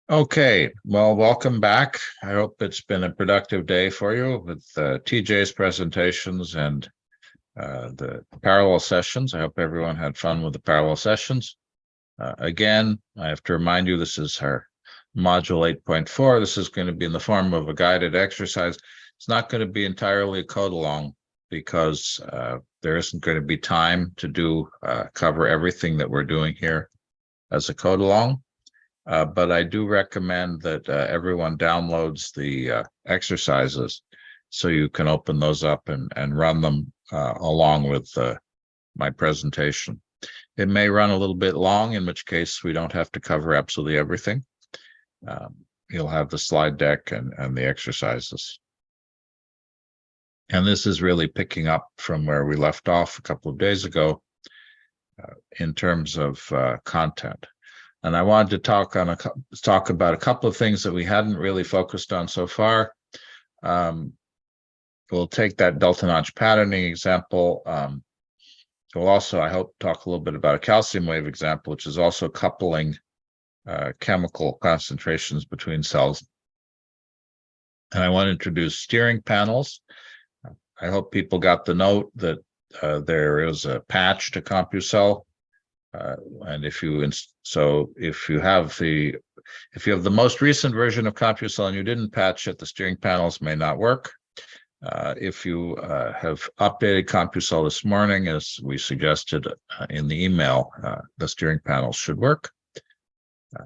Okay, well, welcome back. I hope it's been a productive day for you with TJ's presentations and the parallel sessions. I hope everyone had fun with the parallel sessions. Again, I have to remind you, this is our module 8.4. This is going to be in the form of a guided exercise. It's not going to be entirely a code along because there isn't going to be time to cover everything that we're doing here as a code along. But I do recommend that everyone downloads the exercises so you can open those up and run them along with my presentation. It may run a little bit long, in which case we don't have to cover absolutely everything. You'll have the slide deck and the exercises. And this is really picking up from where we left off a couple of days ago in terms of content. And I wanted to talk about a couple of things that we hadn't really focused on so far. We'll take that delta notch patterning example. We'll also, I hope, talk a little bit about a calcium wave example, which is also coupling chemical concentrations between cells. And I want to introduce steering panels. I hope people got the note that there is a patch to CompuCell. And if you have the most recent version of CompuCell and you didn't patch it, the steering panels may not work. If you have updated CompuCell this morning, as we suggested in the email, the steering panels should work.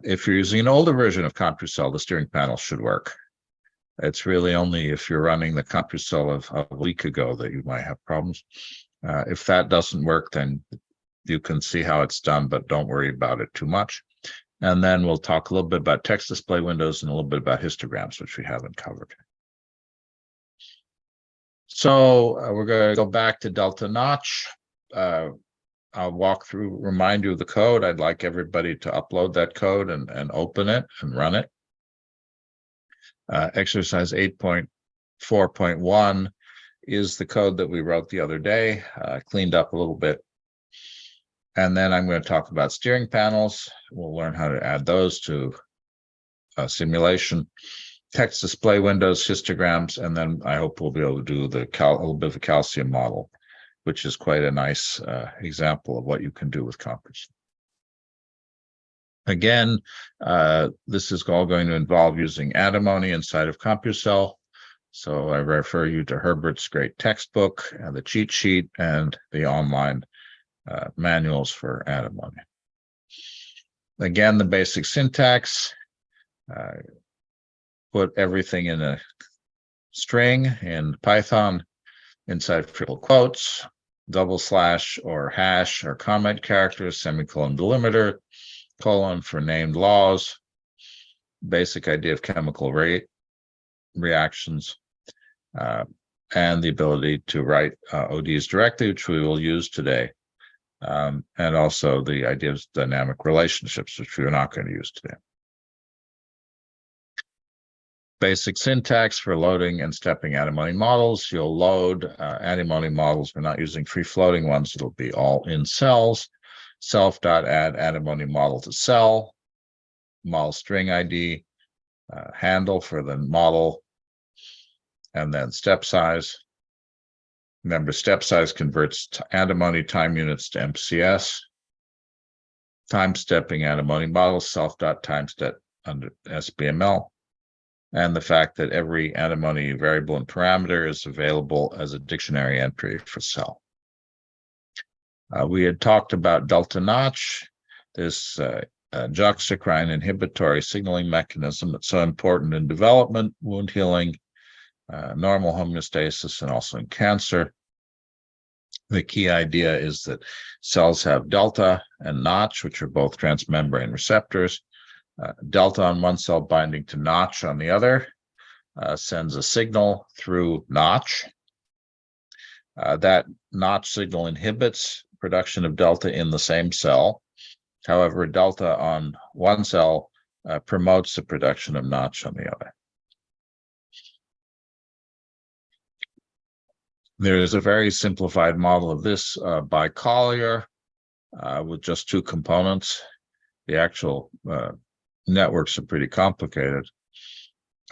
If you're using an older version of CompuCell, the steering panels should work. It's really only if you're running the CompuCell of a week ago that you might have problems. If that doesn't work, then you can see how it's done, but don't worry about it too much. And then we'll talk a little bit about text display windows and a little bit about histograms, which we haven't covered. So we're going to go back to delta notch. I'll remind you of the code. I'd like everybody to upload that code and open it and run it. Exercise 8.4.1 is the code that we wrote the other day, cleaned up a little bit. And then I'm going to talk about steering panels. We'll learn how to add those to a simulation, text display windows, histograms, and then I hope we'll be able to do a little bit of a calcium model, which is quite a nice example of what you can do with CompuCell. Again, this is all going to involve using Antimony inside of CompuCell. So I refer you to Herbert's great textbook, and the cheat sheet, and the online manuals for Antimony. Again, the basic syntax, put everything in a string in Python inside triple quotes, double slash or hash or comment characters, semicolon delimiter, colon for named laws, basic idea of chemical reactions, and the ability to write ODs directly, which we will use today. And also the idea of dynamic relationships, which we're not going to use today. Basic syntax for loading and stepping Antimony models. You'll load Antimony models. We're not using free-floating ones. It'll be all in cells. Self.add Antimony model to cell, model string ID, handle for the model, and then step size. Remember, step size converts Antimony time units to MCS. Time stepping Antimony model, self.timestep under SBML. And the fact that every Antimony variable and parameter is available as a dictionary entry for cell. We had talked about delta notch, this juxtacrine inhibitory signaling mechanism that's so important in development, wound healing, normal homeostasis, and also in cancer. The key idea is that cells have delta and notch, which are both transmembrane receptors. Delta on one cell binding to notch on the other sends a signal through notch. That notch signal inhibits production of delta in the same cell. However, delta on one cell promotes the production of notch on the other. There is a very simplified model of this by Collier with just two components. The actual networks are pretty complicated.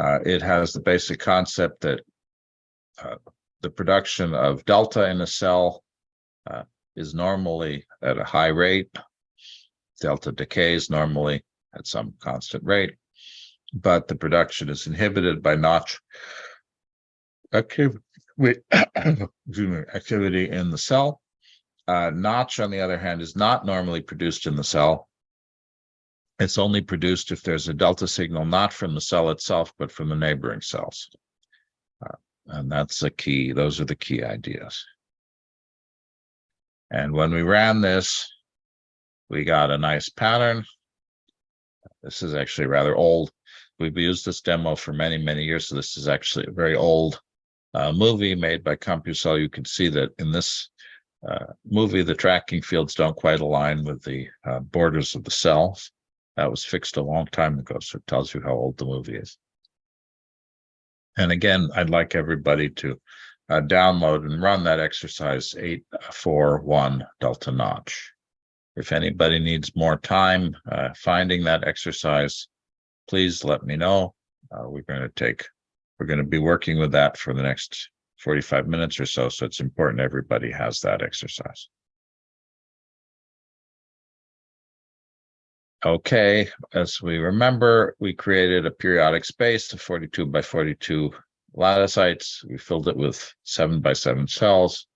It has the basic concept that the production of delta in a cell is normally at a high rate. Delta decays normally at some constant rate, but the production is inhibited by notch activity in the cell. Notch, on the other hand, is not normally produced in the cell. It's only produced if there's a delta signal not from the cell itself, but from the neighboring cells. And that's the key. Those are the key ideas. And when we ran this, we got a nice pattern. This is actually rather old. We've used this demo for many, many years. So this is actually a very old movie made by CompuCell. You can see that in this movie, the tracking fields don't quite align with the borders of the cells. That was fixed a long time ago, so it tells you how old the movie is. And again, I'd like everybody to download and run that exercise 841 delta notch. If anybody needs more time finding that exercise, please let me know. We're going to be working with that for the next 45 minutes or so. So it's important everybody has that exercise. Okay, as we remember, we created a periodic space of 42 by 42 lattices. We filled it with 7 by 7 cells.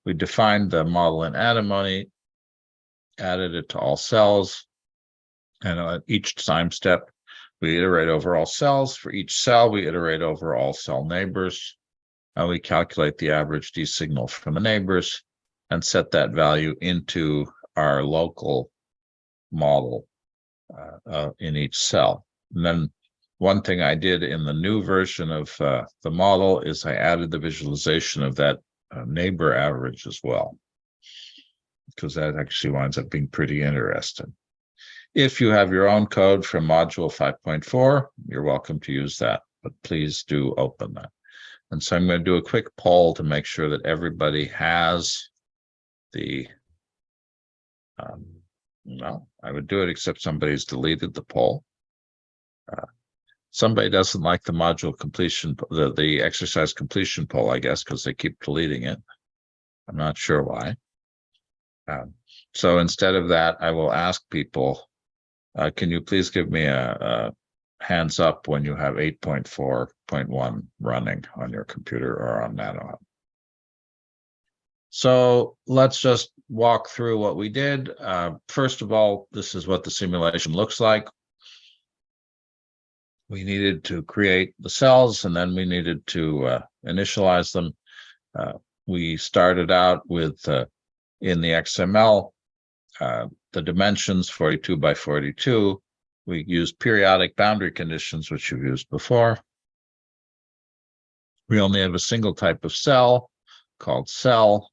We defined the model in Antimony, added it to all cells, and at each time step, we iterate over all cells. For each cell, we iterate over all cell neighbors. We calculate the average D signal from the neighbors and set that value into our local model in each cell. And then one thing I did in the new version of the model is I added the visualization of that neighbor average as well, because that actually winds up being pretty interesting. If you have your own code from module 5.4, you're welcome to use that, but please do open that. And so I'm going to do a quick poll to make sure that everybody has the, no, I would do it except somebody's deleted the poll. Somebody doesn't like the module completion, the exercise completion poll, I guess, because they keep deleting it. I'm not sure why. So instead of that, I will ask people, can you please give me a hands up when you have 8.4.1 running on your computer or on NanoHub. So let's just walk through what we did. First of all, this is what the simulation looks like. We needed to create the cells, and then we needed to initialize them. We started out with, in the XML, the dimensions 42 by 42. We used periodic boundary conditions, which you've used before. We only have a single type of cell called cell.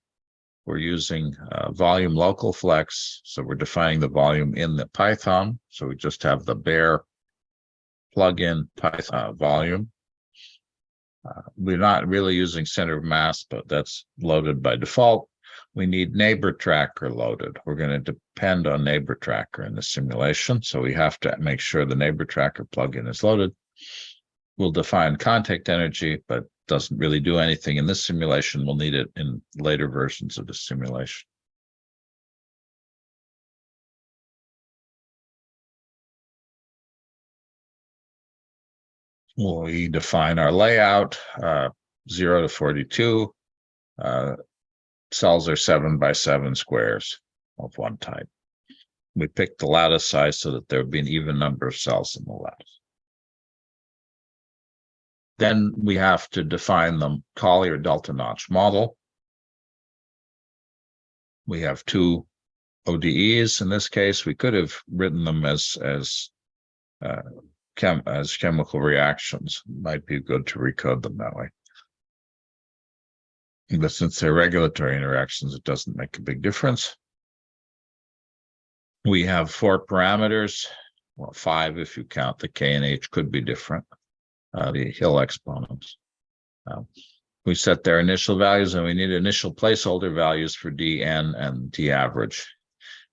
We're using volume local flex. So we're defining the volume in the Python. So we just have the bare plugin Python volume. We're not really using center of mass, but that's loaded by default. We need neighbor tracker loaded. We're going to depend on neighbor tracker in the simulation. So we have to make sure the neighbor tracker plugin is loaded. We'll define contact energy, but doesn't really do anything in this simulation. We'll need it in later versions of the simulation. We define our layout, 0 to 42. Cells are 7 by 7 squares of one type. We picked the lattice size so that there would be an even number of cells in the lattice. Then we have to define the Collier delta notch model. We have two ODEs in this case. We could have written them as chemical reactions. Might be good to recode them that way. But since they're regulatory interactions, it doesn't make a big difference. We have 4 parameters, well, 5 if you count the K and H could be different, the Hill exponents. We set their initial values, and we need initial placeholder values for D, N, and D average.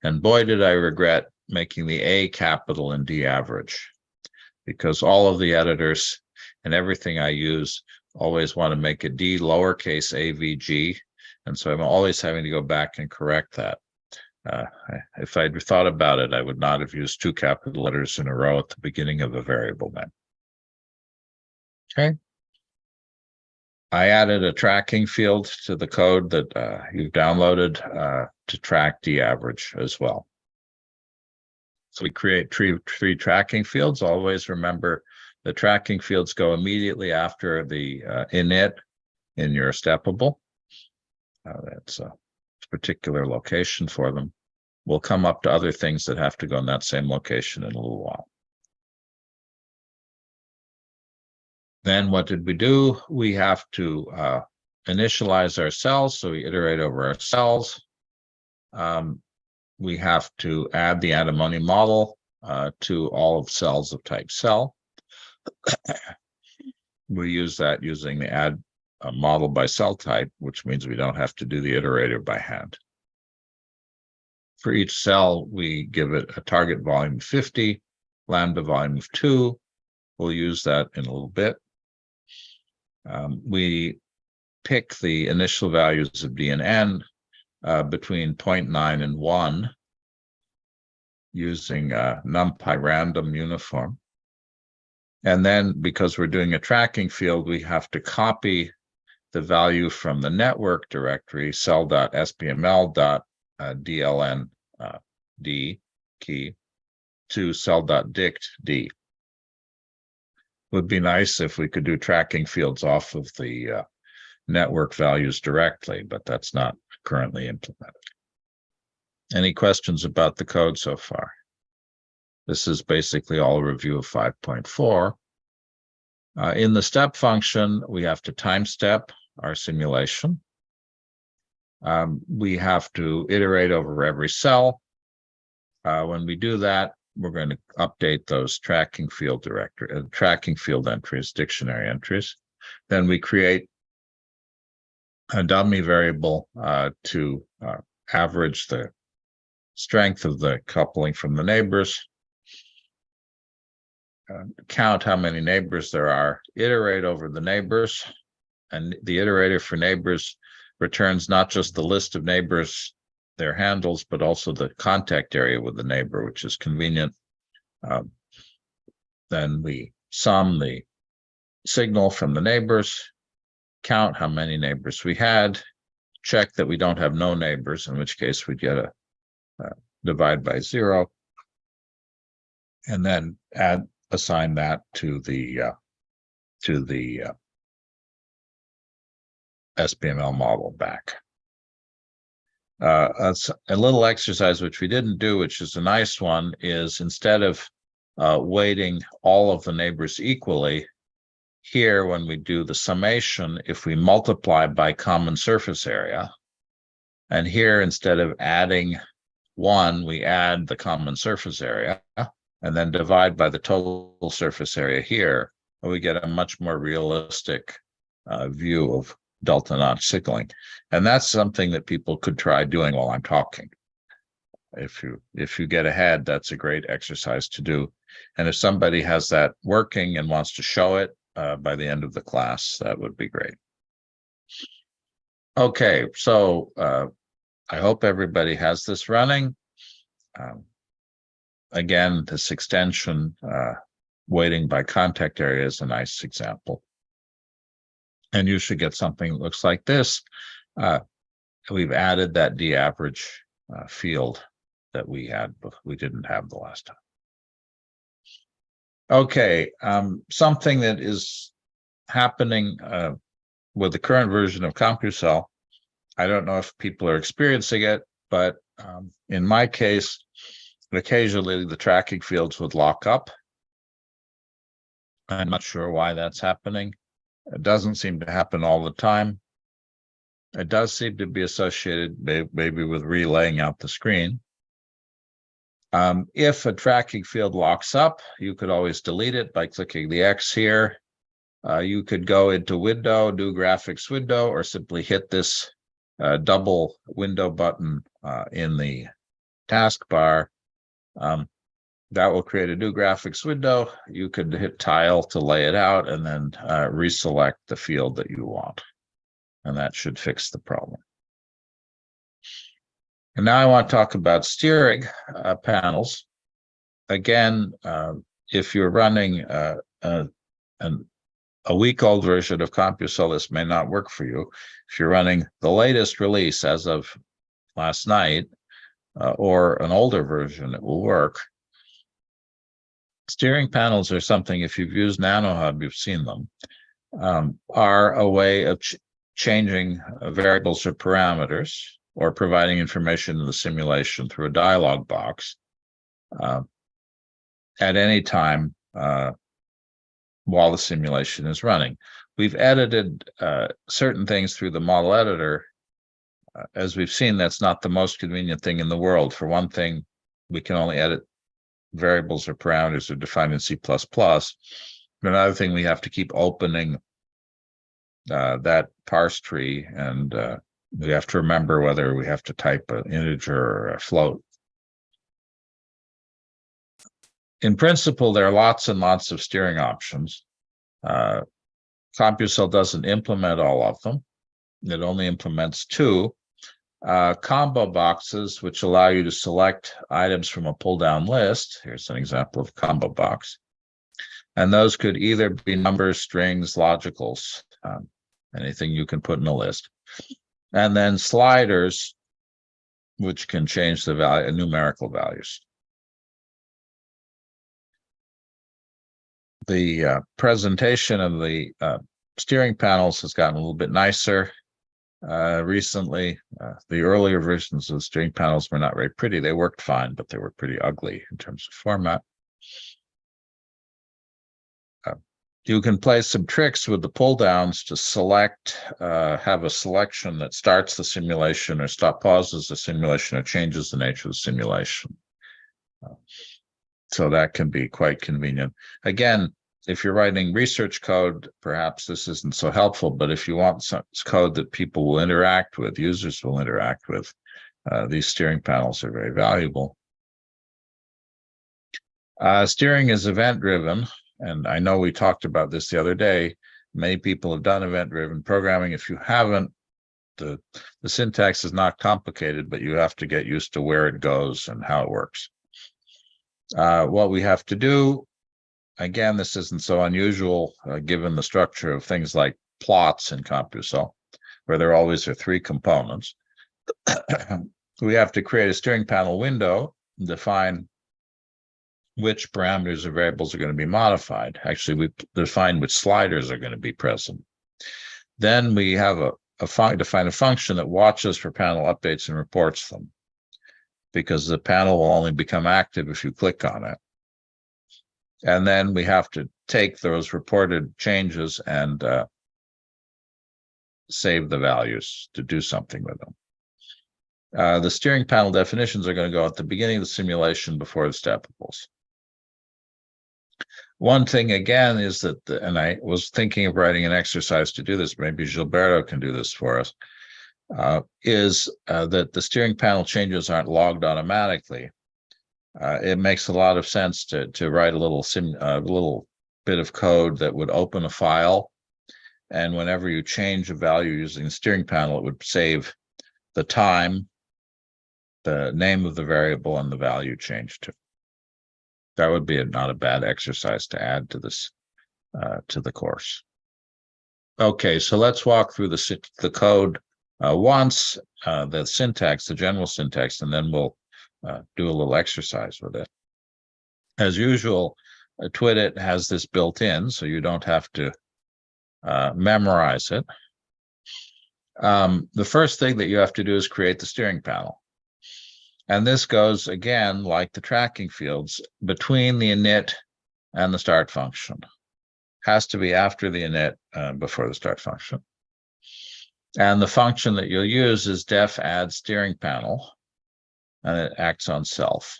And boy, did I regret making the A capital and D average, because all of the editors and everything I use always want to make a D lowercase AVG. And so I'm always having to go back and correct that. If I'd thought about it, I would not have used two capital letters in a row at the beginning of a variable name. Okay. I added a tracking field to the code that you've downloaded to track D average as well. So we create three tracking fields. Always remember the tracking fields go immediately after the init in your steppable. That's a particular location for them. We'll come up to other things that have to go in that same location in a little while. Then what did we do? We have to initialize our cells, so we iterate over our cells. We have to add the antimony model to all of cells of type cell. We use that using the add model by cell type, which means we don't have to do the iterator by hand. For each cell, we give it a target volume of 50, lambda volume of 2. We'll use that in a little bit. We pick the initial values of D and N between 0.9 and 1 using NumPy random uniform. And then, because we're doing a tracking field, we have to copy the value from the network directory, cell.sbml.dlnd key, to cell.dict.d. Would be nice if we could do tracking fields off of the network values directly, but that's not currently implemented. Any questions about the code so far? This is basically all a review of 5.4. In the step function, we have to time step our simulation. We have to iterate over every cell. When we do that, we're going to update those tracking field entries, dictionary entries. Then we create a dummy variable to average the strength of the coupling from the neighbors, count how many neighbors there are, iterate over the neighbors, and the iterator for neighbors returns not just the list of neighbors, their handles, but also the contact area with the neighbor, which is convenient. Then we sum the signal from the neighbors, count how many neighbors we had, check that we don't have no neighbors, in which case we'd get a divide by 0, and then assign that to the SBML model back. A little exercise which we didn't do, which is a nice one, is instead of weighting all of the neighbors equally, here when we do the summation, if we multiply by common surface area, and here instead of adding 1, we add the common surface area, and then divide by the total surface area here, and we get a much more realistic view of delta notch signaling. And that's something that people could try doing while I'm talking. If you get ahead, that's a great exercise to do. And if somebody has that working and wants to show it by the end of the class, that would be great. Okay, so I hope everybody has this running. Again, this extension, weighting by contact area, is a nice example. And you should get something that looks like this. We've added that D average field that we had, but we didn't have the last time. Okay, something that is happening with the current version of CompuCell. I don't know if people are experiencing it, but in my case, occasionally the tracking fields would lock up. I'm not sure why that's happening. It doesn't seem to happen all the time. It does seem to be associated maybe with relaying out the screen. If a tracking field locks up, you could always delete it by clicking the X here. You could go into Window, New Graphics Window, or simply hit this double window button in the taskbar That will create a new graphics window. You could hit tile to lay it out and then reselect the field that you want. And that should fix the problem. And now I want to talk about steering panels. Again, if you're running a week-old version of CompuCell, this may not work for you. If you're running the latest release as of last night or an older version, it will work. Steering panels are something, if you've used NanoHub, you've seen them, are a way of changing variables or parameters or providing information in the simulation through a dialog box at any time while the simulation is running. We've edited certain things through the model editor. As we've seen, that's not the most convenient thing in the world. For one thing, we can only edit variables or parameters are defined in C++. Another thing, we have to keep opening that parse tree, and we have to remember whether we have to type an integer or a float. In principle, there are lots and lots of steering options. CompuCell doesn't implement all of them. It only implements 2. Combo boxes, which allow you to select items from a pull-down list. Here's an example of a combo box. And those could either be numbers, strings, logicals, anything you can put in a list. And then sliders, which can change the value, numerical values. The presentation of the steering panels has gotten a little bit nicer recently. The earlier versions of the steering panels were not very pretty. They worked fine, but they were pretty ugly in terms of format. You can play some tricks with the pull downs to select, have a selection that starts the simulation or pauses the simulation or changes the nature of the simulation. So that can be quite convenient. Again, if you're writing research code, perhaps this isn't so helpful, but if you want some code that people will interact with, users will interact with, these steering panels are very valuable. Steering is event-driven, and I know we talked about this the other day. Many people have done event-driven programming. If you haven't, the syntax is not complicated, but you have to get used to where it goes and how it works. What we have to do, again, this isn't so unusual given the structure of things like plots in CompuCell, where there always are 3 components. We have to create a steering panel window, define which parameters or variables are going to be modified. Actually, we define which sliders are going to be present. Then we have define a function that watches for panel updates and reports them, because the panel will only become active if you click on it. And then we have to take those reported changes and save the values to do something with them. The steering panel definitions are going to go at the beginning of the simulation before the steppables. One thing, again, is that, and I was thinking of writing an exercise to do this, maybe Gilberto can do this for us, is that the steering panel changes aren't logged automatically. It makes a lot of sense to write a little bit of code that would open a file, and whenever you change a value using the steering panel, it would save the time, the name of the variable, and the value changed to. That would be not a bad exercise to add to this to the course. Okay, so let's walk through the code once, the syntax, the general syntax, and then we'll do a little exercise with it. As usual, Twidit has this built in, so you don't have to memorize it. The first thing that you have to do is create the steering panel. And this goes, again, like the tracking fields, between the init and the start function. Has to be after the init, before the start function. And the function that you'll use is def add steering panel, and it acts on self.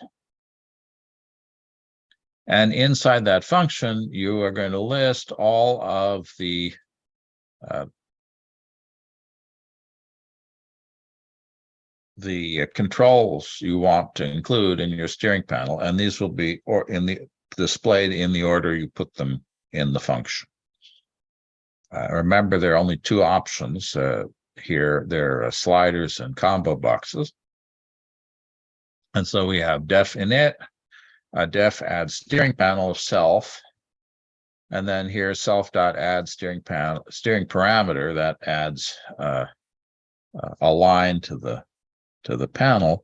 And inside that function, you are going to list all of the the controls you want to include in your steering panel, and these will be displayed in the order you put them in the function. Remember, there are only two options here. There are sliders and combo boxes. And so we have def init, def add steering panel of self, and then here self.add steering parameter that adds a line to the panel.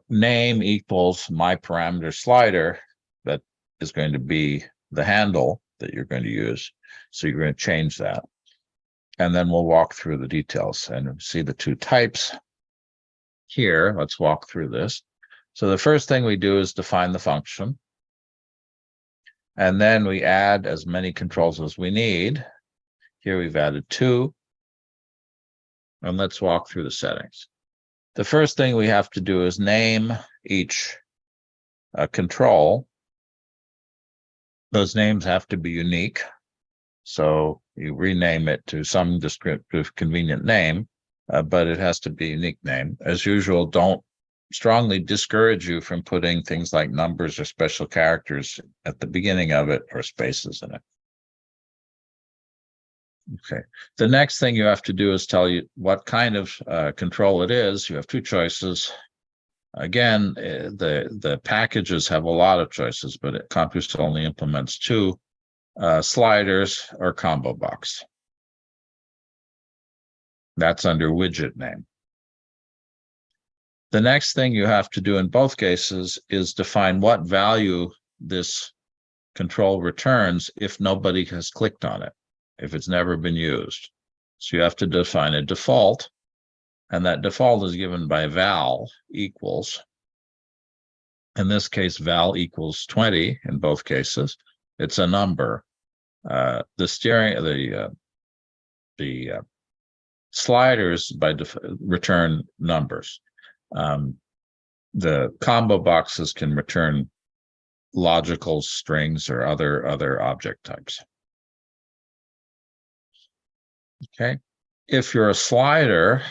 Name equals my parameter slider, that is going to be the handle that you're going to use. So you're going to change that. And then we'll walk through the details and see the two types. Here, let's walk through this. So the first thing we do is define the function. And then we add as many controls as we need. Here we've added 2. And let's walk through the settings. The first thing we have to do is name each control. Those names have to be unique. So you rename it to some descriptive, convenient name, but it has to be a unique name. As usual, don't strongly discourage you from putting things like numbers or special characters at the beginning of it or spaces in it. Okay. The next thing you have to do is tell you what kind of control it is. You have two choices. Again, the packages have a lot of choices, but CompuCell only implements 2. Sliders or combo box. That's under widget name. The next thing you have to do in both cases is define what value this control returns if nobody has clicked on it, if it's never been used. So you have to define a default, and that default is given by val equals. In this case, val equals 20 in both cases. It's a number. The sliders return numbers. The combo boxes can return logical strings or other object types. Okay. If you're a slider,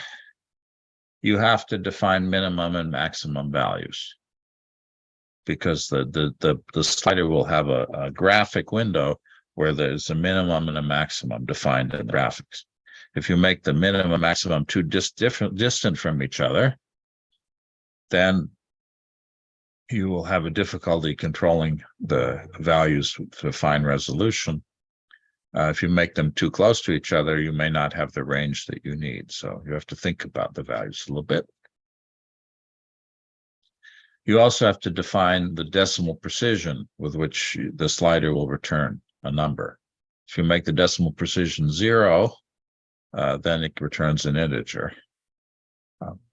you have to define minimum and maximum values, because the slider will have a graphic window where there's a minimum and a maximum defined in the graphics. If you make the minimum and maximum too distant from each other, then you will have a difficulty controlling the values to fine resolution. If you make them too close to each other, you may not have the range that you need. So you have to think about the values a little bit. You also have to define the decimal precision with which the slider will return a number. If you make the decimal precision 0, then it returns an integer.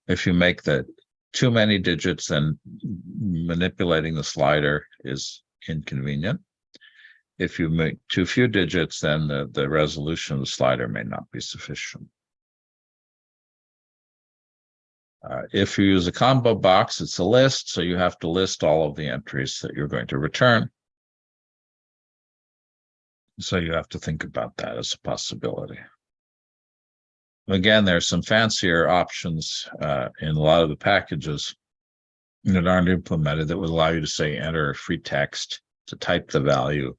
If you make the too many digits, then manipulating the slider is inconvenient. If you make too few digits, then the resolution of the slider may not be sufficient. If you use a combo box, it's a list, so you have to list all of the entries that you're going to return. So you have to think about that as a possibility. Again, there's some fancier options in a lot of the packages that aren't implemented that would allow you to say enter free text to type the value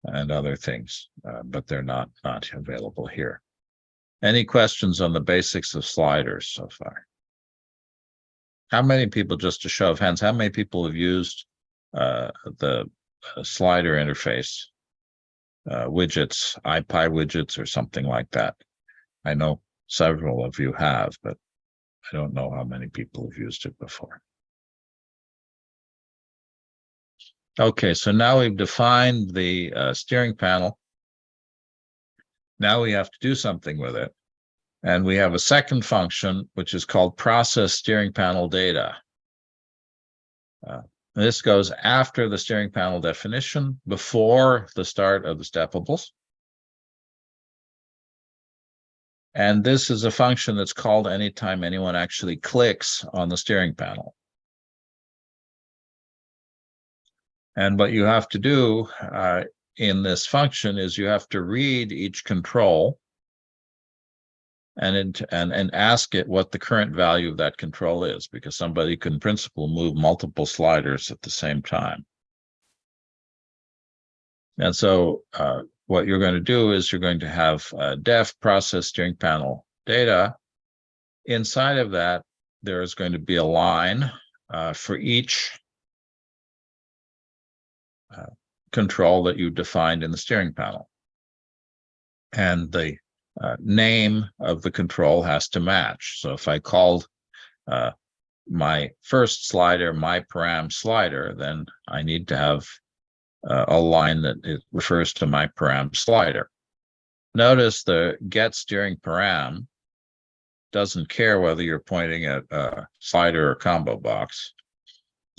and other things, but they're not available here. Any questions on the basics of sliders so far? How many people, just a show of hands, how many people have used the slider interface, widgets, IPy widgets or something like that? I know several of you have, but I don't know how many people have used it before. Okay, so now we've defined the steering panel. Now we have to do something with it. And we have a second function, which is called process steering panel data. This goes after the steering panel definition, before the start of the steppables. And this is a function that's called anytime anyone actually clicks on the steering panel. And what you have to do in this function is you have to read each control and ask it what the current value of that control is, because somebody can in principle move multiple sliders at the same time. And so what you're going to do is you're going to have def process steering panel data. Inside of that, there is going to be a line for each control that you defined in the steering panel. And the name of the control has to match. So if I called my first slider my param slider, then I need to have a line that it refers to my param slider. Notice the get steering param doesn't care whether you're pointing at a slider or combo box.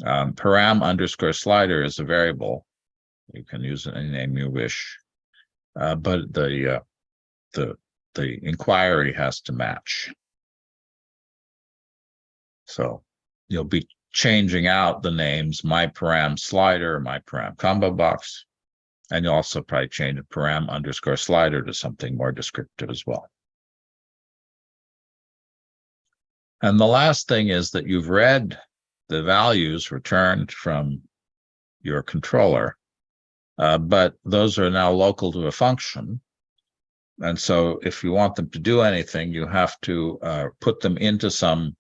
Param underscore slider is a variable. You can use any name you wish, but the inquiry has to match. So you'll be changing out the names my param slider, my param combo box, and you'll also probably change a param underscore slider to something more descriptive as well. And the last thing is that you've read the values returned from your controller, but those are now local to a function. And so if you want them to do anything, you have to put them into some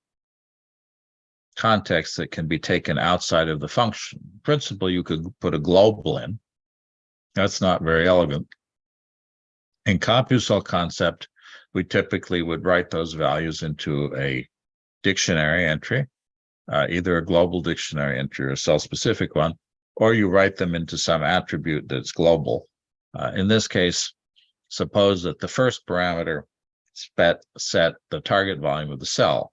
context that can be taken outside of the function. In principle, you could put a global in. That's not very elegant. In CompuCell concept, we typically would write those values into a dictionary entry, either a global dictionary entry or a cell-specific one, or you write them into some attribute that's global. In this case, suppose that the first parameter set the target volume of the cell,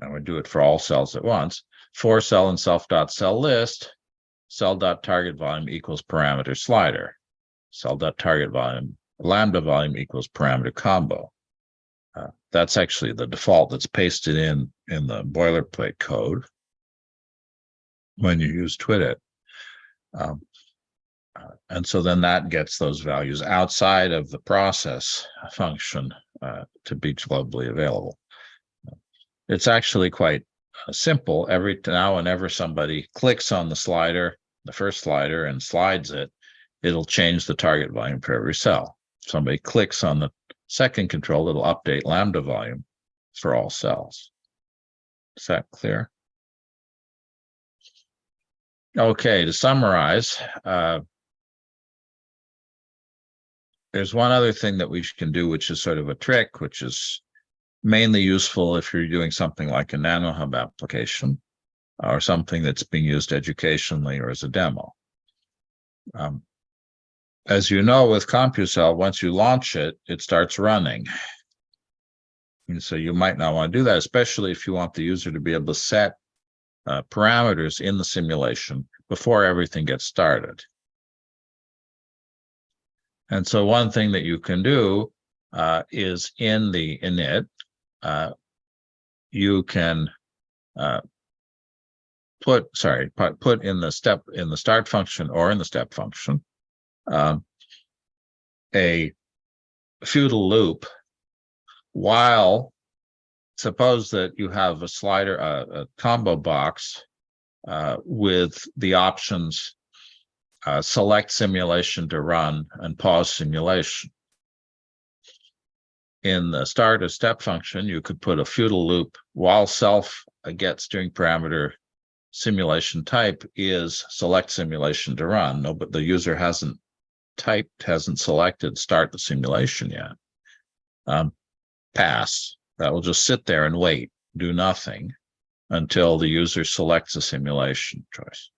and we do it for all cells at once. For cell and self.cell list, cell.target volume equals parameter slider. Cell.target volume, lambda volume equals parameter combo. That's actually the default that's pasted in the boilerplate code when you use twit. And so then that gets those values outside of the process function to be globally available. It's actually quite simple. Every now and ever somebody clicks on the slider, the first slider, and slides it, it'll change the target volume for every cell. Somebody clicks on the second control, it'll update lambda volume for all cells. Is that clear? Okay, to summarize, there's one other thing that we can do, which is sort of a trick, which is mainly useful if you're doing something like a NanoHub application or something that's being used educationally or as a demo. As you know, with CompuCell, once you launch it, it starts running. And so you might not want to do that, especially if you want the user to be able to set parameters in the simulation before everything gets started. And so one thing that you can do is in the init, you can put in the start function or in the step function a feudal loop, while suppose that you have a slider, a combo box with the options select simulation to run and pause simulation. In the start or step function, you could put a feudal loop while self get steering parameter simulation type is select simulation to run. No, but the user hasn't selected start the simulation yet. Pass. That will just sit there and wait, do nothing until the user selects a simulation choice.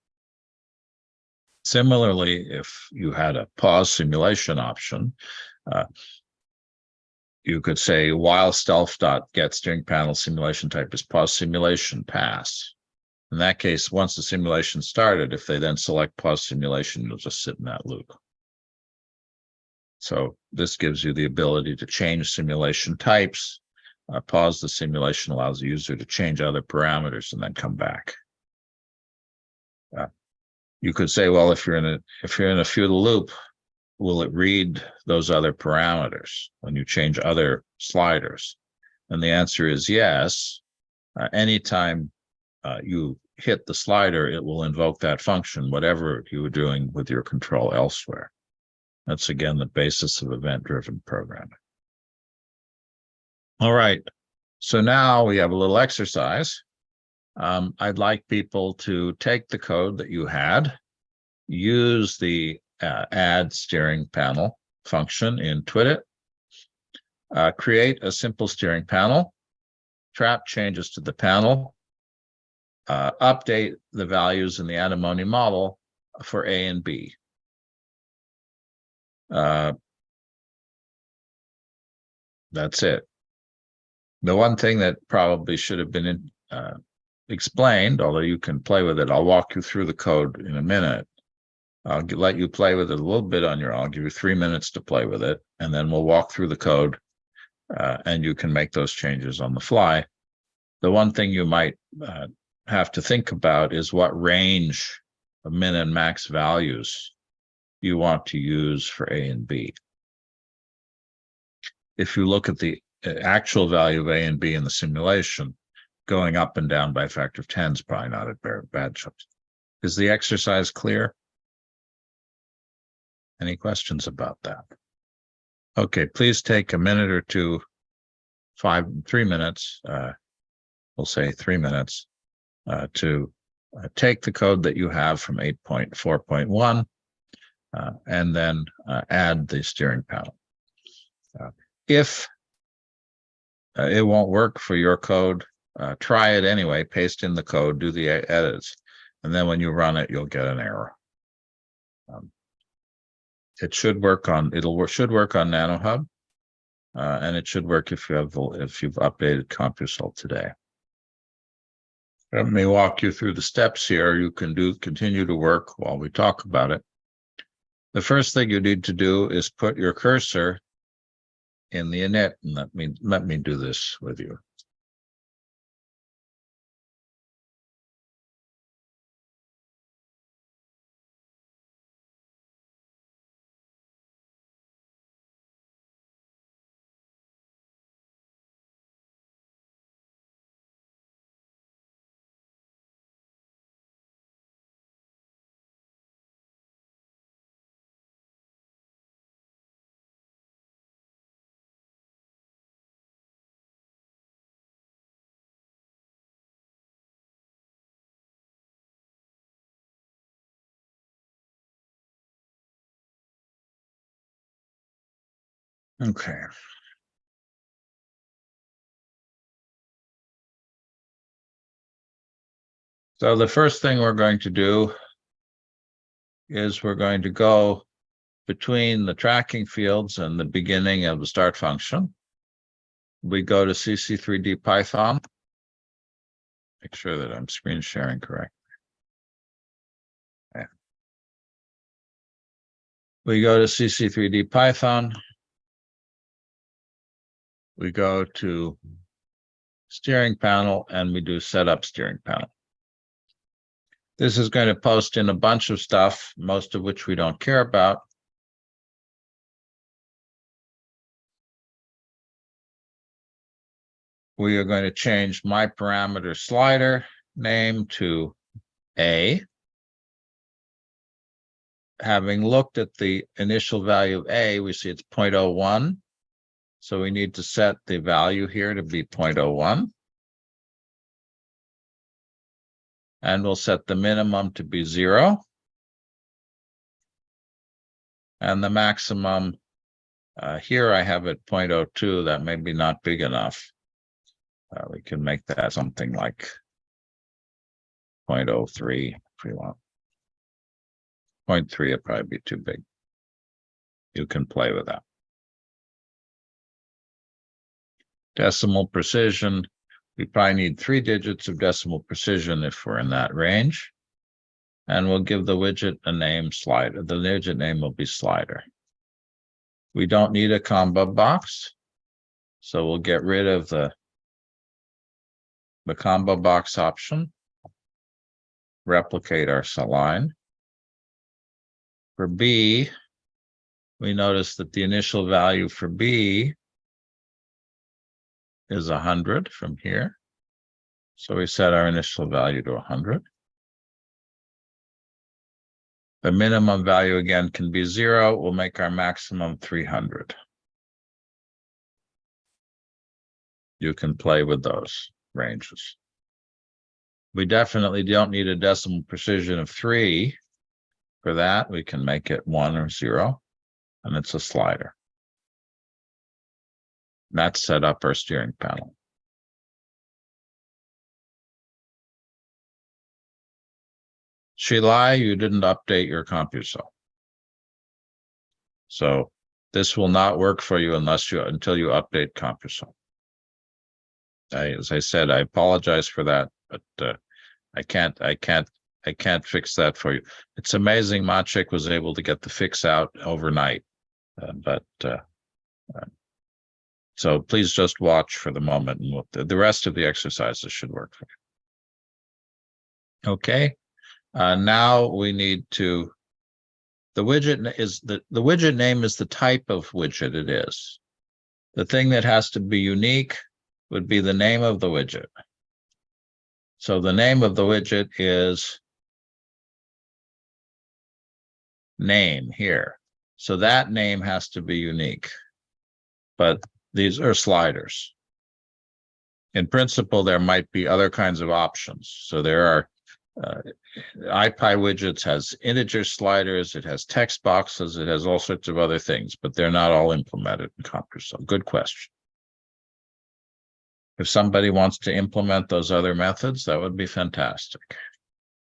Similarly, if you had a pause simulation option, you could say while stealth.get steering panel simulation type is pause simulation pass. In that case, once the simulation started, if they then select pause simulation, it'll just sit in that loop. So this gives you the ability to change simulation types. Pause the simulation allows the user to change other parameters and then come back. You could say, well, if you're in a feudal loop, will it read those other parameters when you change other sliders? And the answer is yes. Anytime you hit the slider, it will invoke that function, whatever you were doing with your control elsewhere. That's, again, the basis of event-driven programming. All right, so now we have a little exercise. I'd like people to take the code that you had, use the add steering panel function in Twidit, create a simple steering panel, trap changes to the panel, update the values in the Antimony model for A and B. That's it. The one thing that probably should have been explained, although you can play with it, I'll walk you through the code in a minute. I'll let you play with it a little bit on your own. I'll give you 3 minutes to play with it, and then we'll walk through the code, and you can make those changes on the fly. The one thing you might have to think about is what range of min and max values you want to use for A and B. If you look at the actual value of A and B in the simulation, going up and down by a factor of 10 is probably not a very bad choice. Is the exercise clear? Any questions about that? Okay, please take a minute or two, 3 minutes, we'll say 3 minutes, to take the code that you have from 8.4.1 and then add the steering panel. If it won't work for your code, try it anyway, paste in the code, do the edits, and then when you run it, you'll get an error. It should work on NanoHub, and it should work if you've updated CompuCell today. Let me walk you through the steps here. You can continue to work while we talk about it. The first thing you need to do is put your cursor in the init, and let me do this with you. Okay. So the first thing we're going to do is we're going to go between the tracking fields and the beginning of the start function. We go to CC3D Python. Make sure that I'm screen sharing correctly. Yeah. We go to CC3D Python. We go to steering panel and we do setup steering panel. This is going to post in a bunch of stuff, most of which we don't care about. We are going to change my parameter slider name to A. Having looked at the initial value of A, we see it's 0.01. So we need to set the value here to be 0.01. And we'll set the minimum to be 0. And the maximum, here I have it 0.02. That may be not big enough. We can make that something like 0.03 if we want. 0.3 would probably be too big. You can play with that. Decimal precision. We probably need 3 digits of decimal precision if we're in that range. And we'll give the widget a name, slider. The widget name will be slider. We don't need a combo box, so we'll get rid of the combo box option. Replicate our line. For B, we notice that the initial value for B is 100 from here. So we set our initial value to 100. The minimum value again can be 0. We'll make our maximum 300. You can play with those ranges. We definitely don't need a decimal precision of 3. For that, we can make it 1 or 0, and it's a slider. That set up our steering panel. Shilai, you didn't update your CompuCell. So this will not work for you until you update CompuCell. As I said, I apologize for that, but I can't fix that for you. It's amazing Maciek was able to get the fix out overnight, so please just watch for the moment, and the rest of the exercises should work for you. Okay, now we need to. The widget is the widget name is the type of widget it is. The thing that has to be unique would be the name of the widget. So the name of the widget is name here. So that name has to be unique. But these are sliders. In principle, there might be other kinds of options. So there are IPyWidgets has integer sliders, it has text boxes, it has all sorts of other things, but they're not all implemented in CompuCell. Good question. If somebody wants to implement those other methods, that would be fantastic.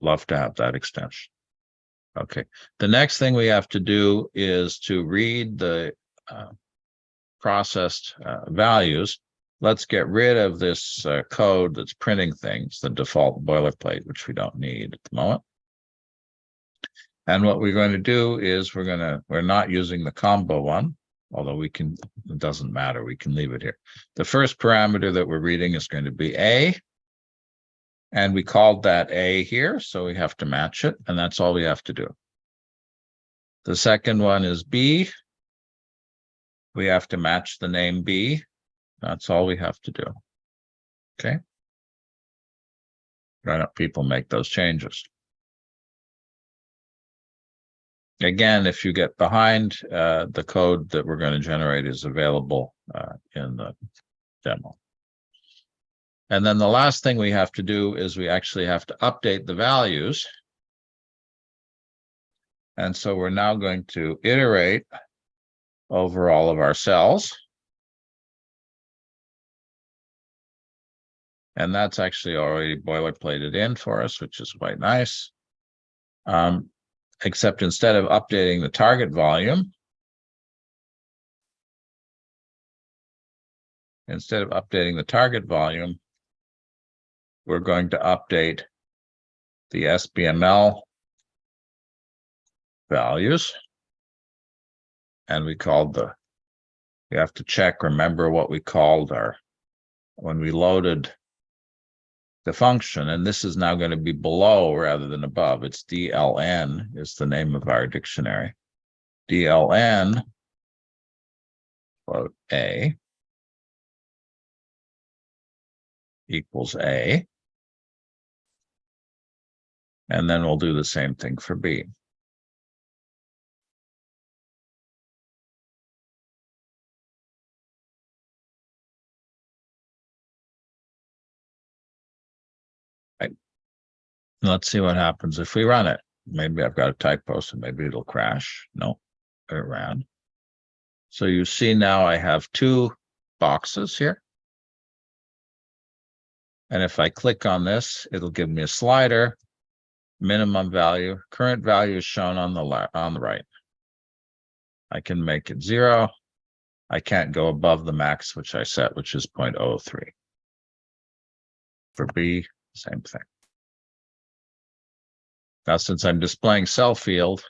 Love to have that extension. Okay. The next thing we have to do is to read the processed values. Let's get rid of this code that's printing things, the default boilerplate, which we don't need at the moment. And what we're going to do is we're not using the combo one, although we can, it doesn't matter, we can leave it here. The first parameter that we're reading is going to be A, and we called that A here, so we have to match it, and that's all we have to do. The second one is B. We have to match the name B. That's all we have to do. Okay. Why don't people make those changes? Again, if you get behind, the code that we're going to generate is available in the demo. And then the last thing we have to do is we actually have to update the values. And so we're now going to iterate over all of our cells. And that's actually already boilerplated in for us, which is quite nice. Except instead of updating the target volume, we're going to update the SBML values. And we have to check, remember what we called when we loaded the function, and this is now going to be below rather than above. It's DLN is the name of our dictionary. DLN quote A equals A. And then we'll do the same thing for B. Let's see what happens if we run it. Maybe I've got a typo, so maybe it'll crash. No, it ran. So you see now I have 2 boxes here. And if I click on this, it'll give me a slider, minimum value, current value is shown on the right. I can make it 0. I can't go above the max, which I set, which is 0.03. For B, same thing. Now, since I'm displaying cell field,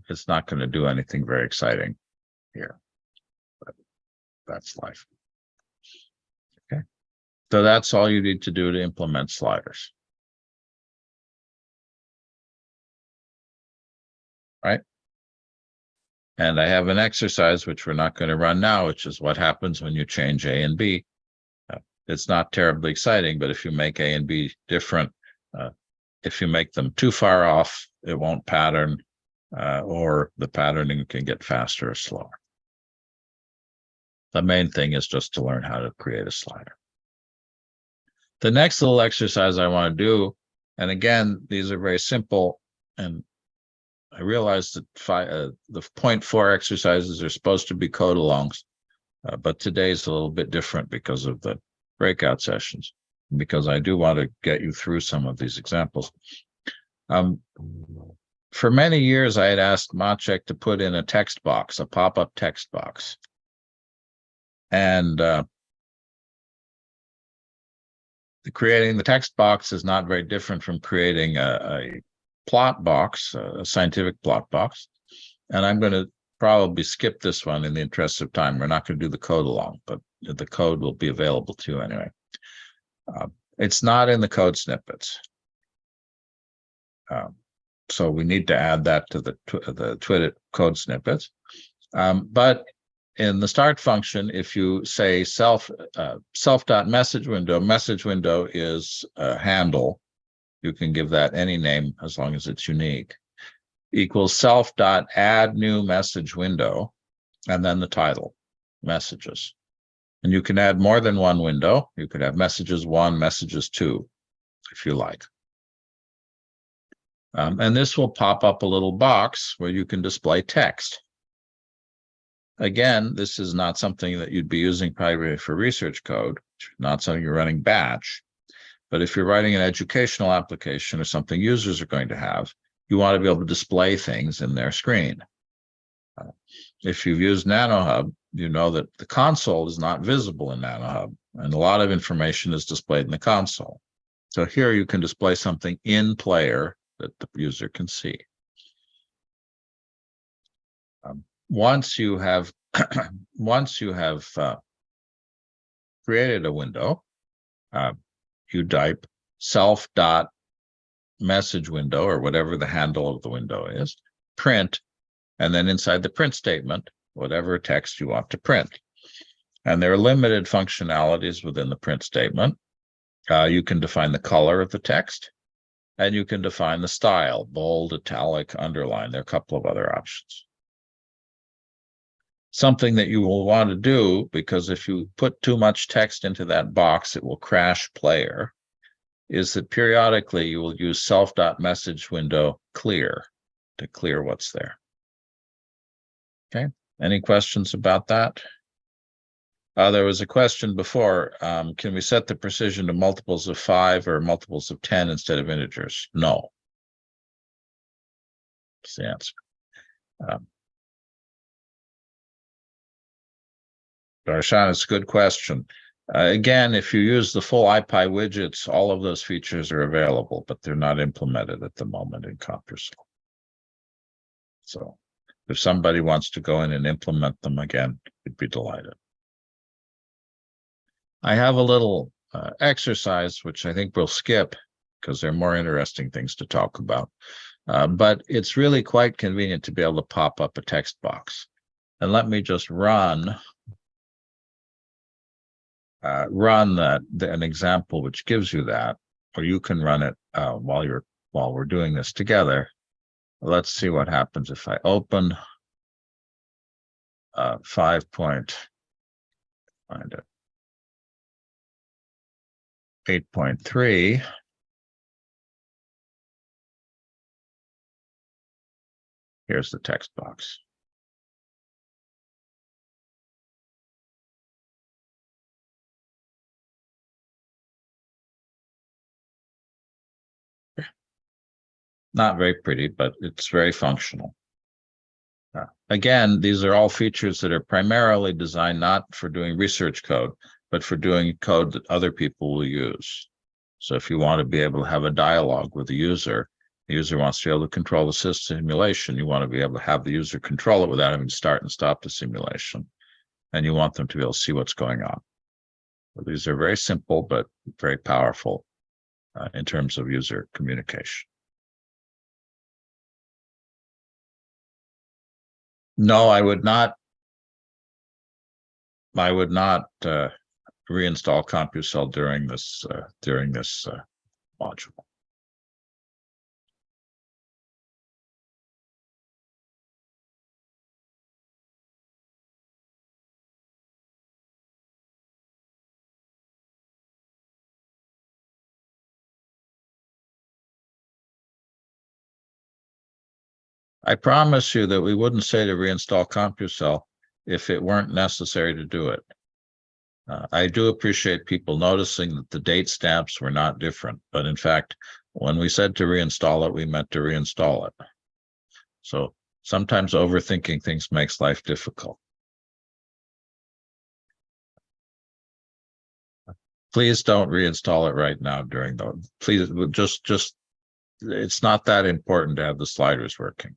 it's not going to do anything very exciting here, but that's life. Okay, so that's all you need to do to implement sliders. Right? And I have an exercise, which we're not going to run now, which is what happens when you change A and B. It's not terribly exciting, but if you make A and B different, if you make them too far off, it won't pattern, or the patterning can get faster or slower. The main thing is just to learn how to create a slider. The next little exercise I want to do, and again, these are very simple, and I realize that the 0.4 exercises are supposed to be code alongs, but today's a little bit different because of the breakout sessions, because I do want to get you through some of these examples. For many years, I had asked Maciek to put in a text box, a pop-up text box. And creating the text box is not very different from creating a plot box, a scientific plot box. And I'm going to probably skip this one in the interest of time. We're not going to do the code along, but the code will be available to you anyway. It's not in the code snippets. So we need to add that to the Twit code snippets. But in the start function, if you say self.message window, message window is a handle. You can give that any name as long as it's unique. Equals self.add new message window, and then the title, messages. And you can add more than one window. You could have messages 1, messages 2, if you like. And this will pop up a little box where you can display text. Again, this is not something that you'd be using probably for research code, not something you're running batch. But if you're writing an educational application or something users are going to have, you want to be able to display things in their screen. If you've used NanoHub, you know that the console is not visible in NanoHub, and a lot of information is displayed in the console. So here you can display something in Player that the user can see. Once you have created a window, you type self.message window, or whatever the handle of the window is, print, and then inside the print statement, whatever text you want to print. And there are limited functionalities within the print statement. You can define the color of the text, and you can define the style, bold, italic, underline. There are a couple of other options. Something that you will want to do, because if you put too much text into that box, it will crash Player, is that periodically you will use self.message window clear to clear what's there. Okay, any questions about that? There was a question before, can we set the precision to multiples of 5 or multiples of 10 instead of integers? No. That's the answer. Darshan, it's a good question. Again, if you use the full IPy widgets, all of those features are available, but they're not implemented at the moment in CompuCell. So if somebody wants to go in and implement them again, we'd be delighted. I have a little exercise, which I think we'll skip because there are more interesting things to talk about. But it's really quite convenient to be able to pop up a text box. And let me just run an example which gives you that, or you can run it while we're doing this together. Let's see what happens if I open 8.3. Here's the text box. Not very pretty, but it's very functional. Again, these are all features that are primarily designed not for doing research code, but for doing code that other people will use. So if you want to be able to have a dialogue with the user wants to be able to control the simulation, you want to be able to have the user control it without having to start and stop the simulation. And you want them to be able to see what's going on. So these are very simple, but very powerful in terms of user communication. No, I would not. I would not reinstall CompuCell during this module. I promise you that we wouldn't say to reinstall CompuCell if it weren't necessary to do it. I do appreciate people noticing that the date stamps were not different, but in fact, when we said to reinstall it, we meant to reinstall it. So sometimes overthinking things makes life difficult. Please don't reinstall it right now during the, please just, it's not that important to have the sliders working.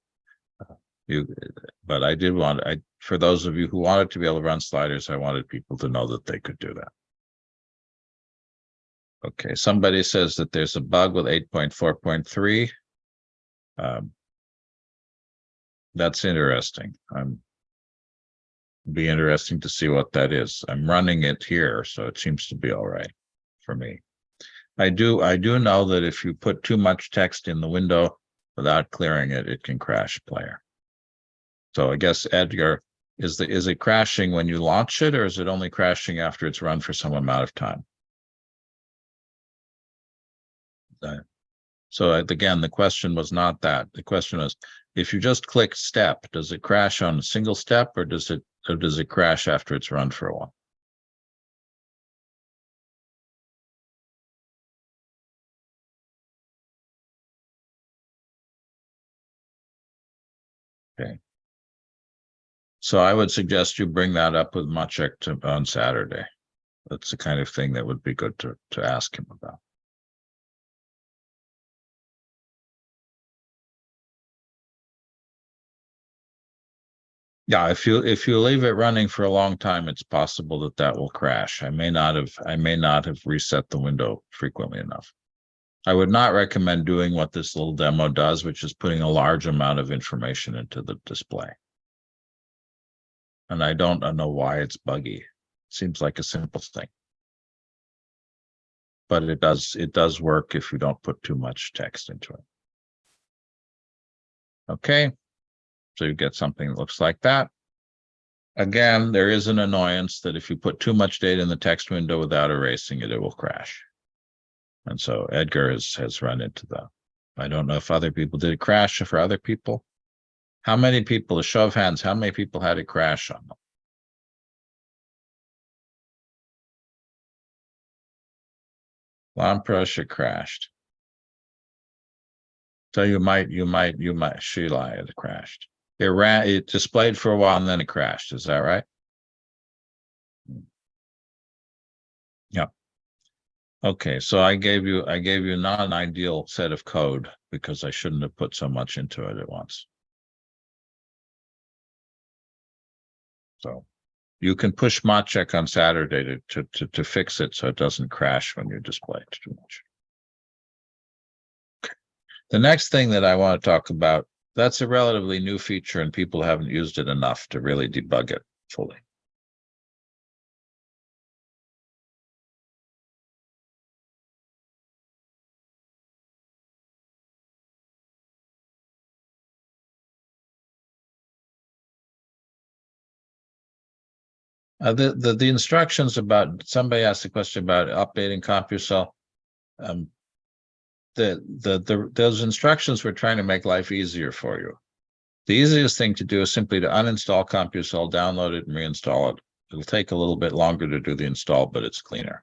But I did want, for those of you who wanted to be able to run sliders, I wanted people to know that they could do that. Okay, somebody says that there's a bug with 8.4.3. That's interesting. Be interesting to see what that is. I'm running it here, so it seems to be all right for me. I do know that if you put too much text in the window without clearing it, it can crash Player. So I guess, Edgar, is it crashing when you launch it, or is it only crashing after it's run for some amount of time? So again, the question was not that. The question was, if you just click step, does it crash on a single step, or does it crash after it's run for a while? Okay. So I would suggest you bring that up with Maciek on Saturday. That's the kind of thing that would be good to ask him about. Yeah, if you leave it running for a long time, it's possible that will crash. I may not have reset the window frequently enough. I would not recommend doing what this little demo does, which is putting a large amount of information into the display. And I don't know why it's buggy. Seems like a simple thing. But it does work if you don't put too much text into it. Okay. So you get something that looks like that. Again, there is an annoyance that if you put too much data in the text window without erasing it, it will crash. And so Edgar has run into that. I don't know if other people did it crash for other people. How many people, a show of hands, how many people had it crash on them? Lamprosha crashed. So you might, Sheila, it crashed. It displayed for a while and then it crashed. Is that right? Yeah. Okay, so I gave you not an ideal set of code because I shouldn't have put so much into it at once. So you can push Maciek on Saturday to fix it so it doesn't crash when you display it too much. Okay. The next thing that I want to talk about, that's a relatively new feature and people haven't used it enough to really debug it fully. The instructions about, somebody asked a question about updating CompuCell. Those instructions were trying to make life easier for you. The easiest thing to do is simply to uninstall CompuCell, download it, and reinstall it. It'll take a little bit longer to do the install, but it's cleaner.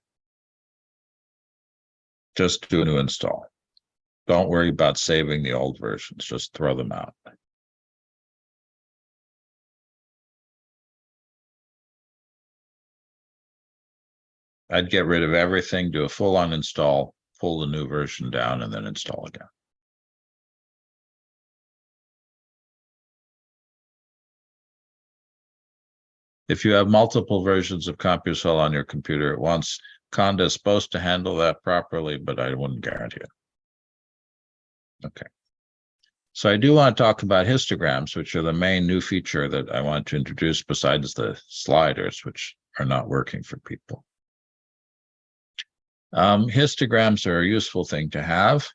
Just do a new install. Don't worry about saving the old versions. Just throw them out. I'd get rid of everything, do a full uninstall, pull the new version down, and then install again. If you have multiple versions of CompuCell on your computer at once, Conda is supposed to handle that properly, but I wouldn't guarantee it. Okay. So I do want to talk about histograms, which are the main new feature that I want to introduce besides the sliders, which are not working for people. Histograms are a useful thing to have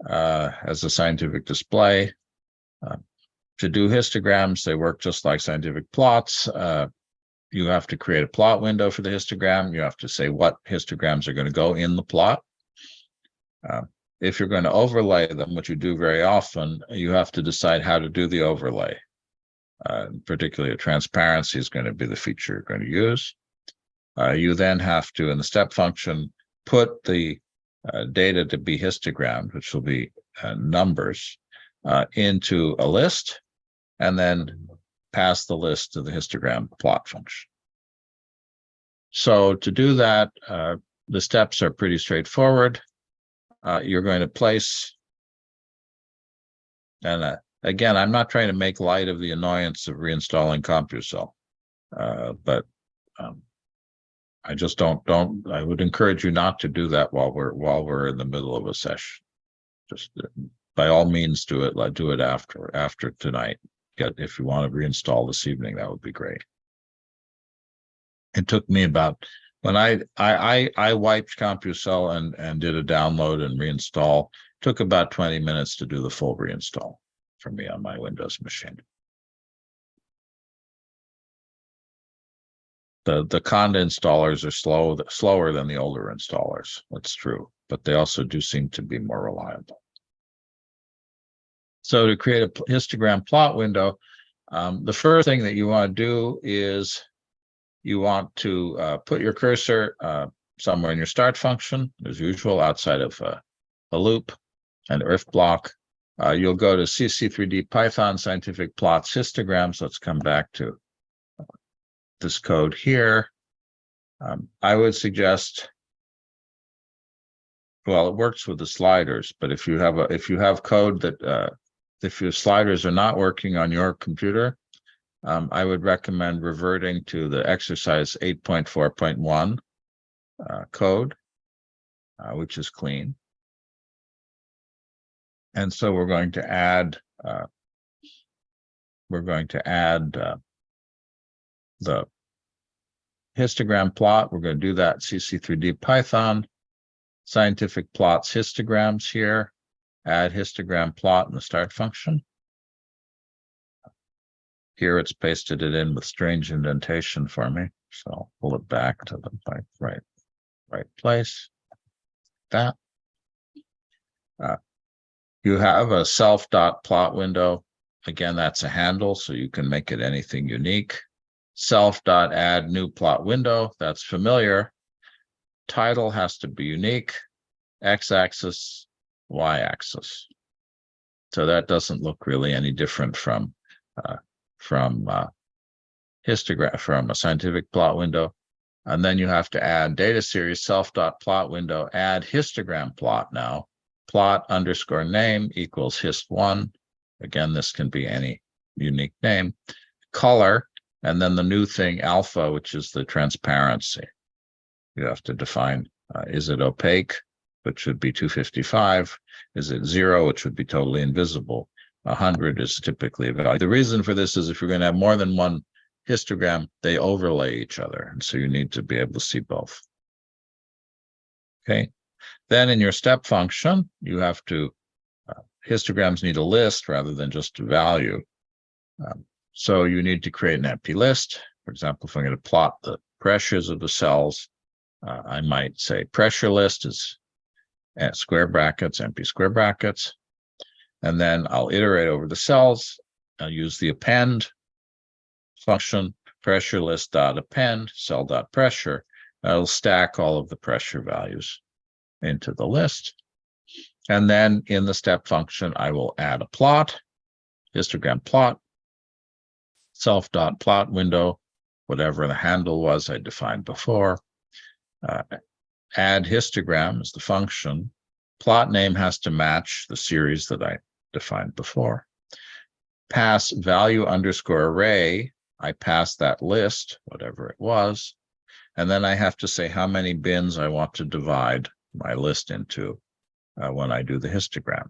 as a scientific display. To do histograms, they work just like scientific plots. You have to create a plot window for the histogram. You have to say what histograms are going to go in the plot. If you're going to overlay them, which you do very often, you have to decide how to do the overlay. Particularly, transparency is going to be the feature you're going to use. You then have to, in the step function, put the data to be histogrammed, which will be numbers, into a list, and then pass the list to the histogram plot function. So to do that, the steps are pretty straightforward. You're going to place, and again, I'm not trying to make light of the annoyance of reinstalling CompuCell, but I just don't. I would encourage you not to do that while we're in the middle of a session. Just by all means, do it. Do it after tonight. If you want to reinstall this evening, that would be great. It took me about, when I wiped CompuCell and did a download and reinstall, took about 20 minutes to do the full reinstall for me on my Windows machine. The Conda installers are slower than the older installers. That's true, but they also do seem to be more reliable. So to create a histogram plot window, the first thing that you want to do is you want to put your cursor somewhere in your start function, as usual, outside of a loop and if block. You'll go to CC3D Python scientific plots histograms. Let's come back to this code here. I would suggest, well, it works with the sliders, but if you have code that if your sliders are not working on your computer, I would recommend reverting to the exercise 8.4.1 code, which is clean. And so we're going to add the histogram plot. We're going to do that CC3D Python scientific plots histograms here. Add histogram plot in the start function. Here it's pasted it in with strange indentation for me, so I'll pull it back to the right place. That. You have a self.plot window. Again, that's a handle, so you can make it anything unique. Self.add new plot window, that's familiar. Title has to be unique. X-axis, Y-axis. So that doesn't look really any different from histogram, from a scientific plot window. And then you have to add data series self.plot window, add histogram plot now. Plot underscore name equals hist1. Again, this can be any unique name. Color, and then the new thing alpha, which is the transparency. You have to define, is it opaque, which should be 255? Is it 0, which would be totally invisible? 100 is typically a value. The reason for this is if you're going to have more than one histogram, they overlay each other. And so you need to be able to see both. Okay. Then in your step function, you have to, histograms need a list rather than just a value. So you need to create an empty list. For example, if I'm going to plot the pressures of the cells, I might say pressure list is at square brackets, empty square brackets. And then I'll iterate over the cells. I'll use the append function, pressure list dot append, cell dot pressure. I'll stack all of the pressure values into the list. And then in the step function, I will add a plot, histogram plot, self.plot window, whatever the handle was I defined before. Add histogram is the function. Plot name has to match the series that I defined before. Pass value underscore array. I pass that list, whatever it was. And then I have to say how many bins I want to divide my list into when I do the histogram.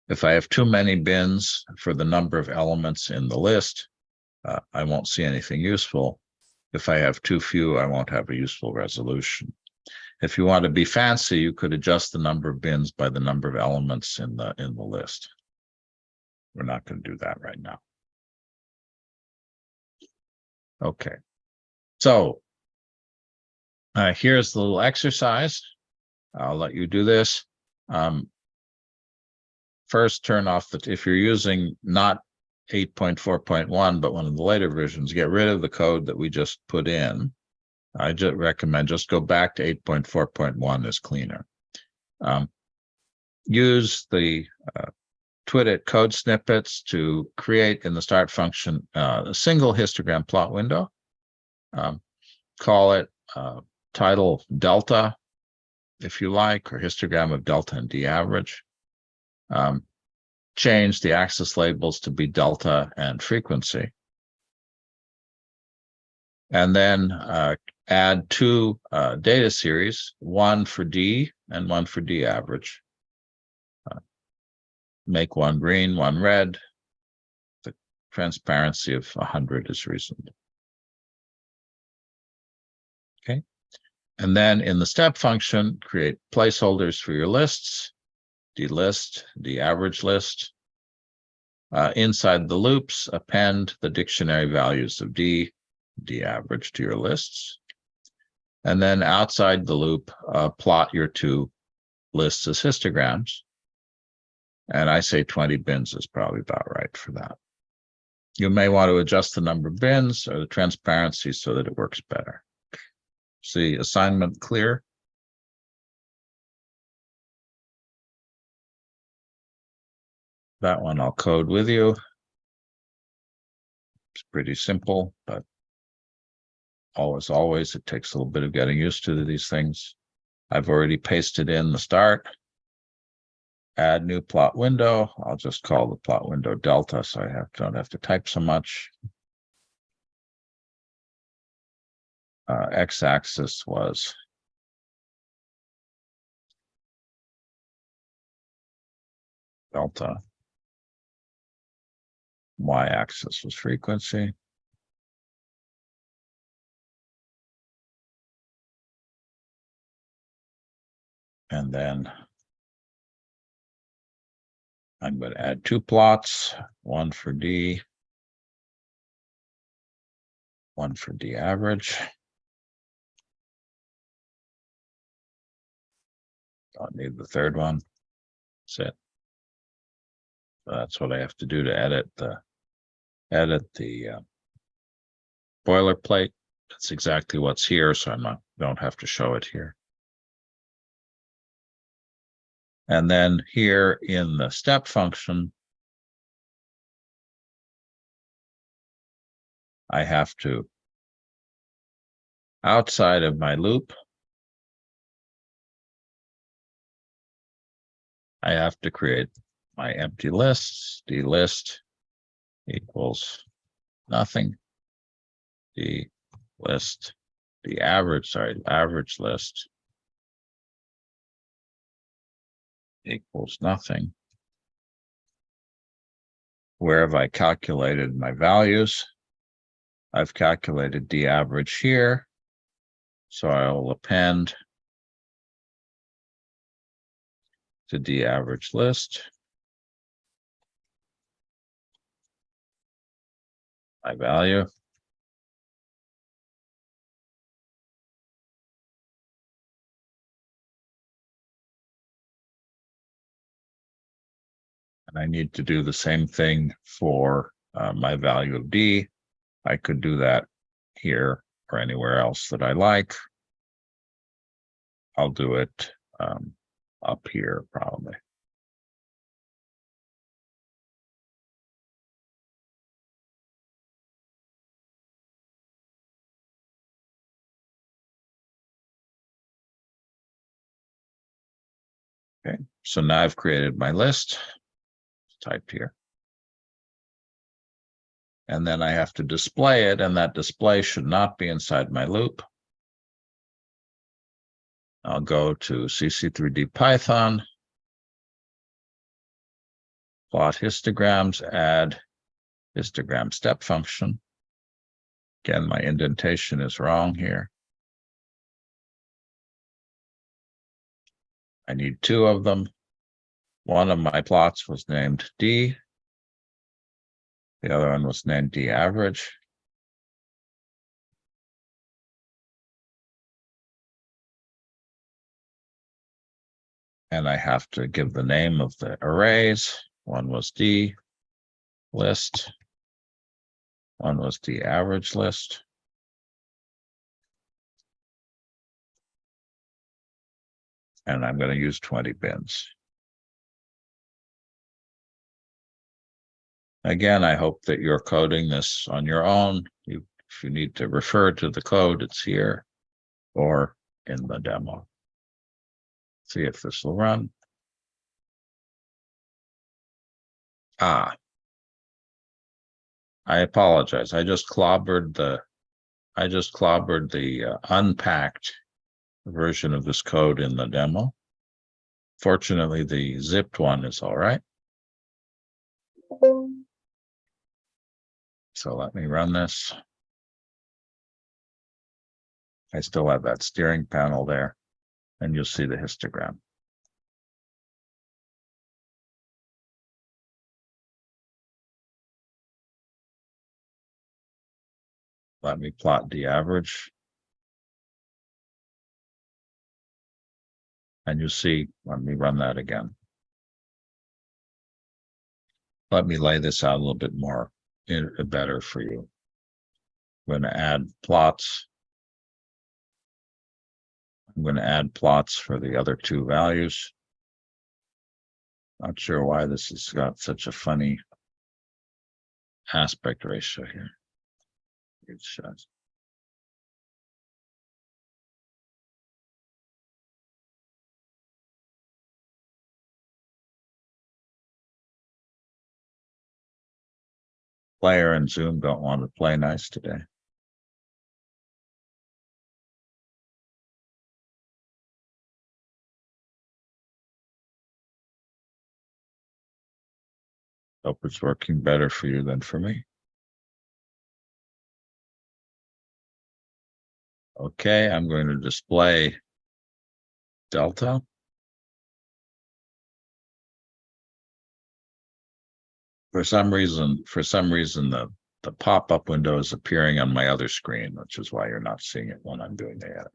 If I have too many bins for the number of elements in the list, I won't see anything useful. If I have too few, I won't have a useful resolution. If you want to be fancy, you could adjust the number of bins by the number of elements in the list. We're not going to do that right now. Okay. So here's the little exercise. I'll let you do this. First, turn off if you're using not 8.4.1, but one of the later versions, get rid of the code that we just put in. I just recommend just go back to 8.4.1 is cleaner. Use the twit code snippets to create in the start function a single histogram plot window. Call it title delta, if you like, or histogram of delta and d average. Change the axis labels to be delta and frequency. And then add two data series, one for D and one for D average. Make one green, one red. The transparency of 100 is reasonable. Okay. And then in the step function, create placeholders for your lists, dlist, the average list. Inside the loops, append the dictionary values of D average to your lists. And then outside the loop, plot your two lists as histograms. And I say 20 bins is probably about right for that. You may want to adjust the number of bins or the transparency so that it works better. See, assignment clear? That one I'll code with you. It's pretty simple, but always, it takes a little bit of getting used to these things. I've already pasted in the start. Add new plot window. I'll just call the plot window delta, so I don't have to type so much. X-axis was delta. Y-axis was frequency. And then I'm going to add two plots, one for D, one for D average. Don't need the third one. That's it. So that's what I have to do to edit the boilerplate. That's exactly what's here, so don't have to show it here. And then here in the step function, I have to, outside of my loop, I have to create my empty lists. dlist equals nothing. dlist, the average list equals nothing. Where have I calculated my values? I've calculated D average here, so I'll append to D average list my value. And I need to do the same thing for my value of D. I could do that here or anywhere else that I like. I'll do it up here probably. Okay, so now I've created my list. Type here. And then I have to display it, and that display should not be inside my loop. I'll go to CC3D Python. plot histograms, add histogram step function. Again, my indentation is wrong here. I need two of them. One of my plots was named D. The other one was named D average. And I have to give the name of the arrays. One was D list. One was D average list. And I'm going to use 20 bins. Again, I hope that you're coding this on your own. If you need to refer to the code, it's here or in the demo. See if this will run. I apologize. I just clobbered the unpacked version of this code in the demo. Fortunately, the zipped one is all right. So let me run this. I still have that steering panel there, and you'll see the histogram. Let me plot the average. And you see, let me run that again. Let me lay this out a little bit more better for you. I'm going to add plots. I'm going to add plots for the other two values. Not sure why this has got such a funny aspect ratio here. It's Player and Zoom don't want to play nice today. Hope it's working better for you than for me. Okay, I'm going to display delta. For some reason, the pop-up window is appearing on my other screen, which is why you're not seeing it when I'm doing the edit.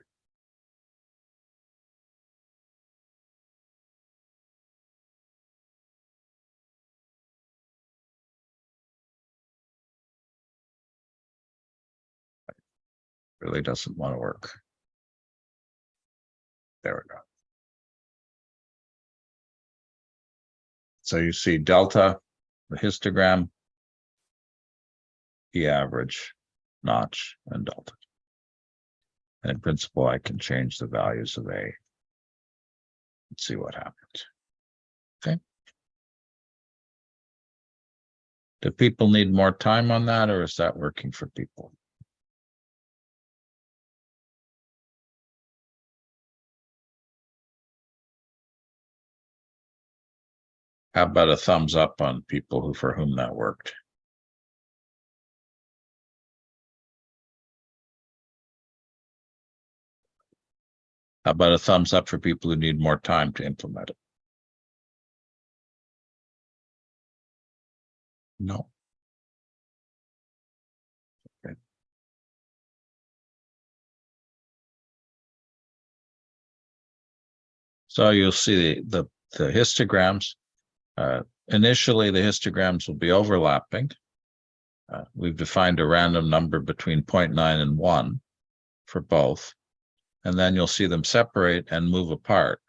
Really doesn't want to work. There we go. So you see delta, the histogram, the average, notch, and delta. And in principle, I can change the values of A. Let's see what happens. Okay. Do people need more time on that, or is that working for people? How about a thumbs up on people for whom that worked? How about a thumbs up for people who need more time to implement it? No. Okay. So you'll see the histograms. Initially, the histograms will be overlapping. We've defined a random number between 0.9 and 1 for both. And then you'll see them separate and move apart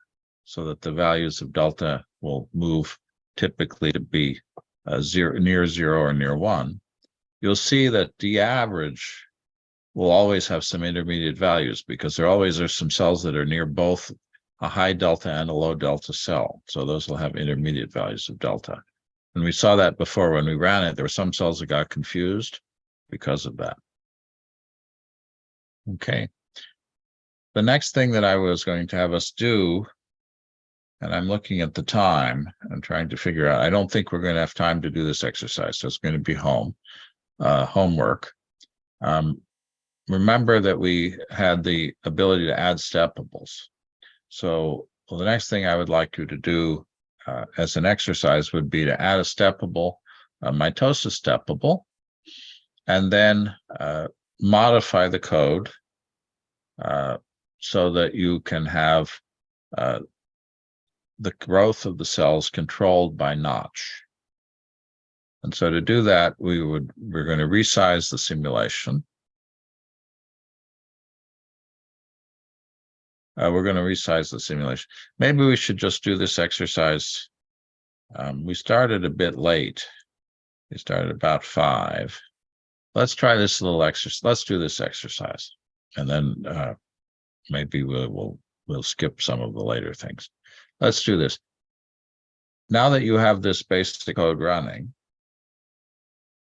so that the values of delta will move typically to be near 0 or near 1. You'll see that the average will always have some intermediate values because there always are some cells that are near both a high delta and a low delta cell. So those will have intermediate values of delta. And we saw that before when we ran it. There were some cells that got confused because of that. Okay. The next thing that I was going to have us do and I'm looking at the time and trying to figure out, I don't think we're going to have time to do this exercise, so it's going to be homework. Remember that we had the ability to add steppables. So the next thing I would like you to do as an exercise would be to add a steppable, a mitosis steppable, and then modify the code so that you can have the growth of the cells controlled by notch. And so to do that, we're going to resize the simulation. We're going to resize the simulation. Maybe we should just do this exercise. We started a bit late. We started about 5. Let's try this little exercise. Let's do this exercise, and then maybe we'll skip some of the later things. Let's do this. Now that you have this basic code running,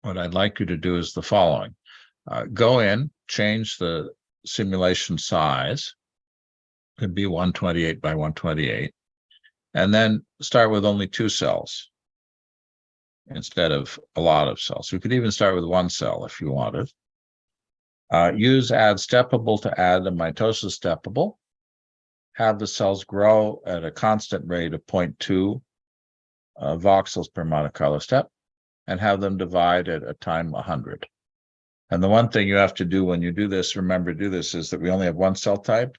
what I'd like you to do is the following. Go in, change the simulation size. Could be 128 by 128. And then start with only 2 cells instead of a lot of cells. You could even start with 1 cell if you wanted. Use add steppable to add a mitosis steppable. Have the cells grow at a constant rate of 0.2 voxels per monocolor step, and have them divide at a time 100. And the one thing you have to do when you do this, remember to do this, is that we only have 1 cell type.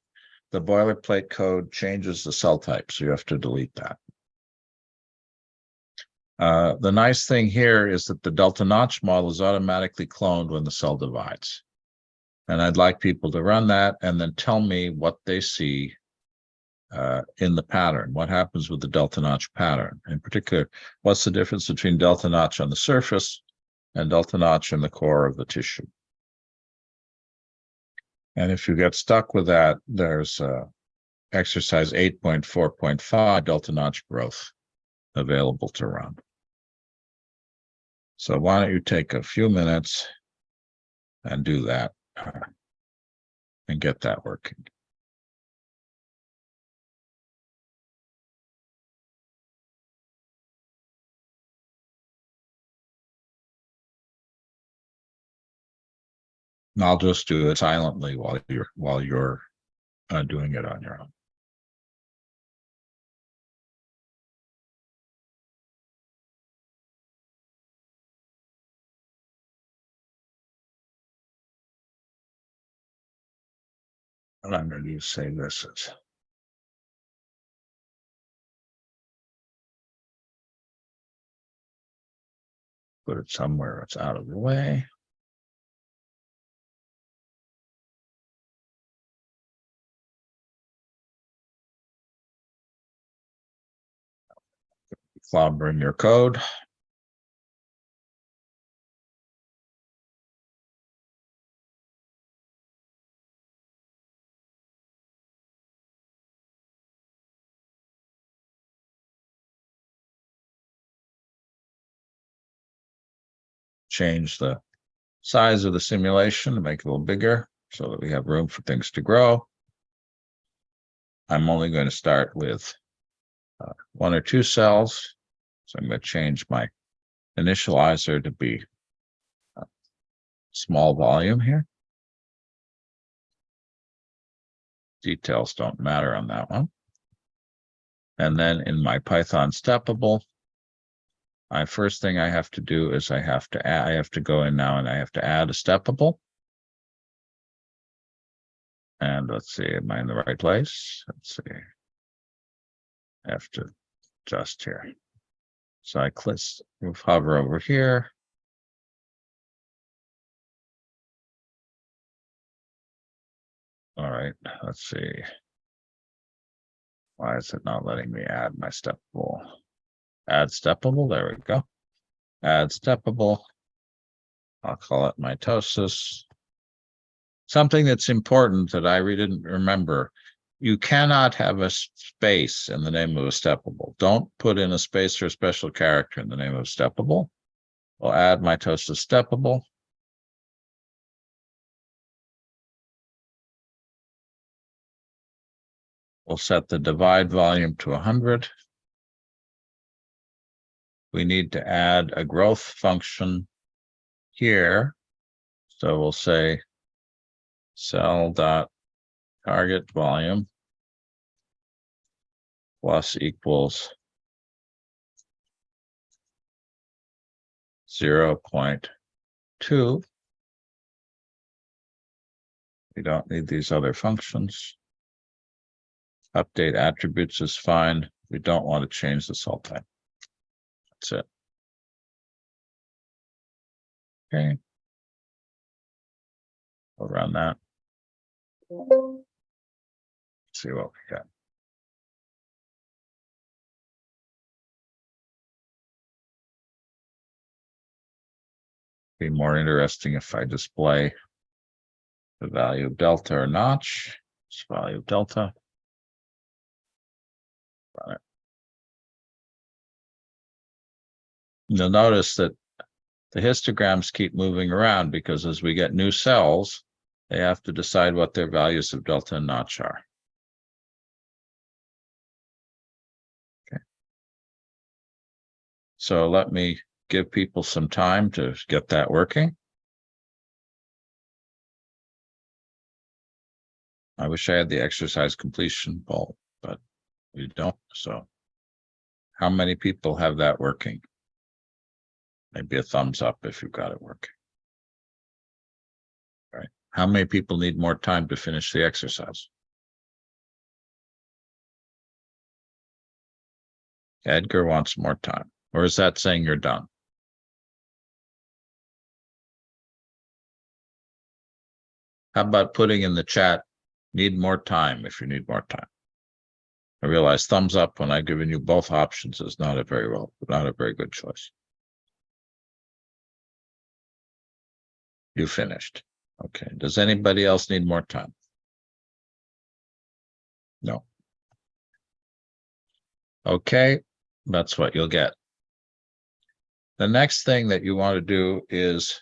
The boilerplate code changes the cell type, so you have to delete that. The nice thing here is that the delta notch model is automatically cloned when the cell divides. And I'd like people to run that and then tell me what they see in the pattern. What happens with the delta notch pattern? In particular, what's the difference between delta notch on the surface and delta notch in the core of the tissue? And if you get stuck with that, there's exercise 8.4.5 delta notch growth available to run. So why don't you take a few minutes and do that and get that working. And I'll just do it silently while you're doing it on your own. And I'm going to say this is put it somewhere it's out of the way. Clobbering your code. Change the size of the simulation to make it a little bigger so that we have room for things to grow. I'm only going to start with 1 or 2 cells. So I'm going to change my initializer to be small volume here. Details don't matter on that one. And then in my Python steppable, first thing I have to do is I have to go in now and I have to add a steppable. And let's see, am I in the right place? Let's see. I have to adjust here. So I hover over here. All right, let's see. Why is it not letting me add my steppable? Add steppable, there we go. Add steppable. I'll call it mitosis. Something that's important that I didn't remember. You cannot have a space in the name of a steppable. Don't put in a space or a special character in the name of a steppable. We'll add mitosis steppable. We'll set the divide volume to 100. We need to add a growth function here. So we'll say cell dot target volume plus equals 0.2. We don't need these other functions. Update attributes is fine. We don't want to change the cell type. That's it. Okay. We'll run that. See what we got. Be more interesting if I display the value of delta or notch. It's value of delta. Run it. You'll notice that the histograms keep moving around because as we get new cells, they have to decide what their values of delta and notch are. Okay. So let me give people some time to get that working. I wish I had the exercise completion poll, but we don't. So how many people have that working? Maybe a thumbs up if you've got it working. All right. How many people need more time to finish the exercise? Edgar wants more time. Or is that saying you're done? How about putting in the chat, need more time if you need more time? I realize thumbs up when I've given you both options is not a very good choice. You finished. Okay. Does anybody else need more time? No. Okay. That's what you'll get. The next thing that you want to do is,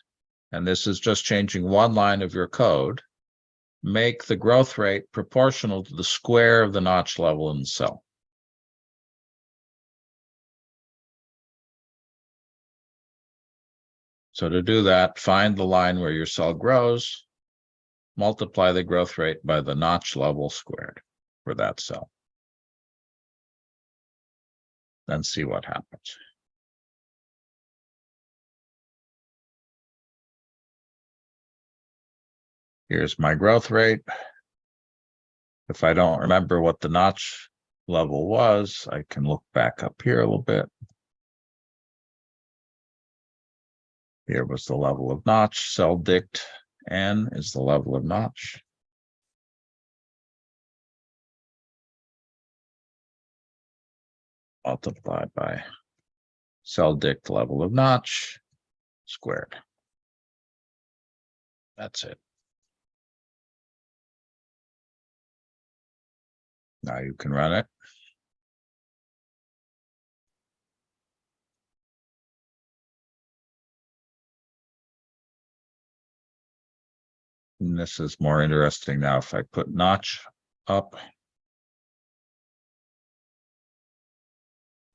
and this is just changing one line of your code, make the growth rate proportional to the square of the notch level in the cell. So to do that, find the line where your cell grows, multiply the growth rate by the notch level squared for that cell. Then see what happens. Here's my growth rate. If I don't remember what the notch level was, I can look back up here a little bit. Here was the level of notch. Cell dict N is the level of notch. Multiplied by cell dict level of notch squared. That's it. Now you can run it. And this is more interesting now. If I put notch up,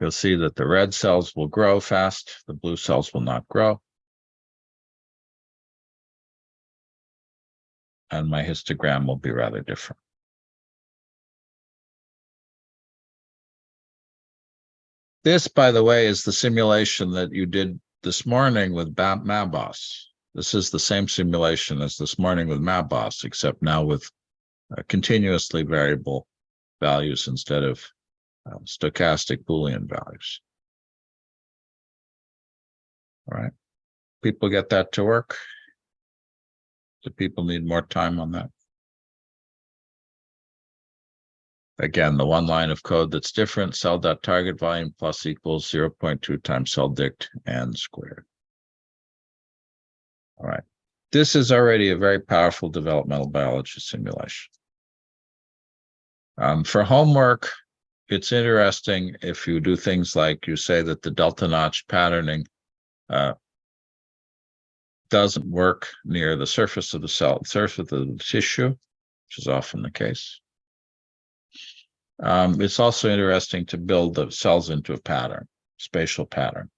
you'll see that the red cells will grow fast. The blue cells will not grow. And my histogram will be rather different. This, by the way, is the simulation that you did this morning with MabBoss. This is the same simulation as this morning with MabBoss, except now with continuously variable values instead of stochastic Boolean values. All right. People get that to work? Do people need more time on that? Again, the one line of code that's different, cell.target volume plus equals 0.2 times cell dict N squared. All right. This is already a very powerful developmental biology simulation. For homework, it's interesting if you do things like you say that the delta notch patterning doesn't work near the surface of the cell, surface of the tissue, which is often the case. It's also interesting to build the cells into a pattern, spatial pattern.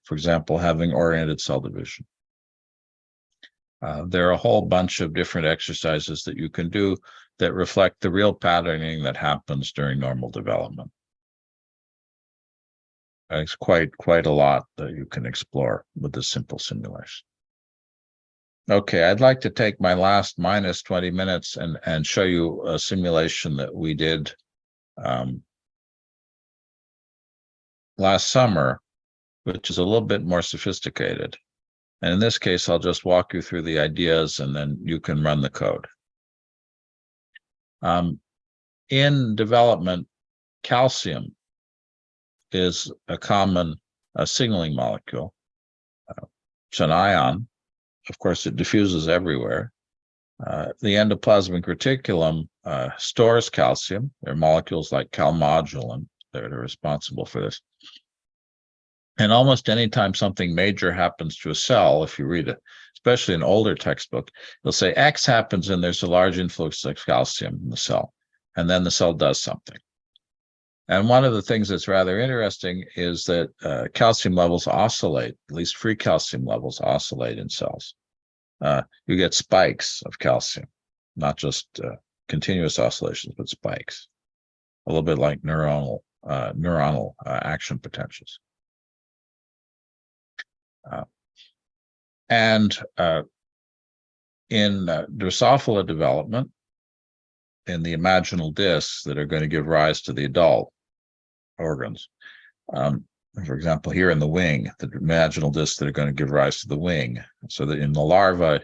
For example, having oriented cell division. There are a whole bunch of different exercises that you can do that reflect the real patterning that happens during normal development. It's quite a lot that you can explore with this simple simulation. Okay, I'd like to take my last minus 20 minutes and show you a simulation that we did last summer, which is a little bit more sophisticated. And in this case, I'll just walk you through the ideas and then you can run the code. In development, calcium is a common signaling molecule. It's an ion. Of course, it diffuses everywhere. The endoplasmic reticulum stores calcium. There are molecules like calmodulin that are responsible for this. And almost anytime something major happens to a cell, if you read it, especially an older textbook, it'll say X happens and there's a large influx of calcium in the cell. And then the cell does something. And one of the things that's rather interesting is that calcium levels oscillate, at least free calcium levels oscillate in cells. You get spikes of calcium, not just continuous oscillations, but spikes, a little bit like neuronal action potentials. In Drosophila development, in the imaginal discs that are going to give rise to the adult organs, for example, here in the wing, the imaginal discs that are going to give rise to the wing, so that in the larva,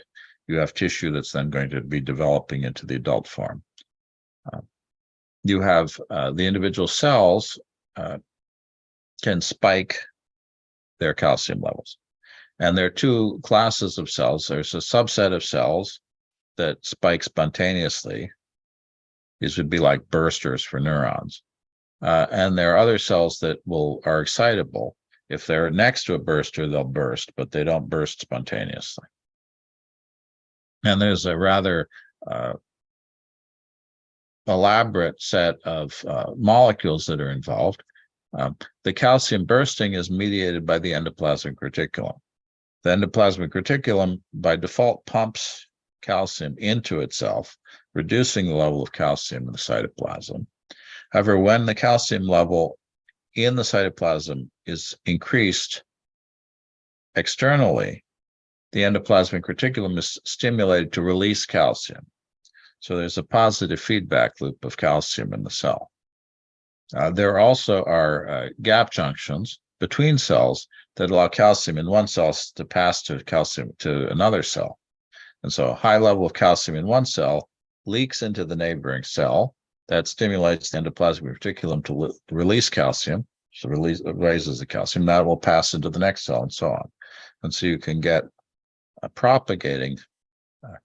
you have tissue that's then going to be developing into the adult form. You have the individual cells can spike their calcium levels. And there are two classes of cells. There's a subset of cells that spike spontaneously. These would be like bursters for neurons. And there are other cells that are excitable. If they're next to a burster, they'll burst, but they don't burst spontaneously. And there's a rather elaborate set of molecules that are involved. The calcium bursting is mediated by the endoplasmic reticulum. The endoplasmic reticulum, by default, pumps calcium into itself, reducing the level of calcium in the cytoplasm. However, when the calcium level in the cytoplasm is increased externally, the endoplasmic reticulum is stimulated to release calcium. So there's a positive feedback loop of calcium in the cell. There also are gap junctions between cells that allow calcium in one cell to pass to calcium to another cell. And so a high level of calcium in one cell leaks into the neighboring cell. That stimulates the endoplasmic reticulum to release calcium. So raises the calcium. That will pass into the next cell and so on. And so you can get a propagating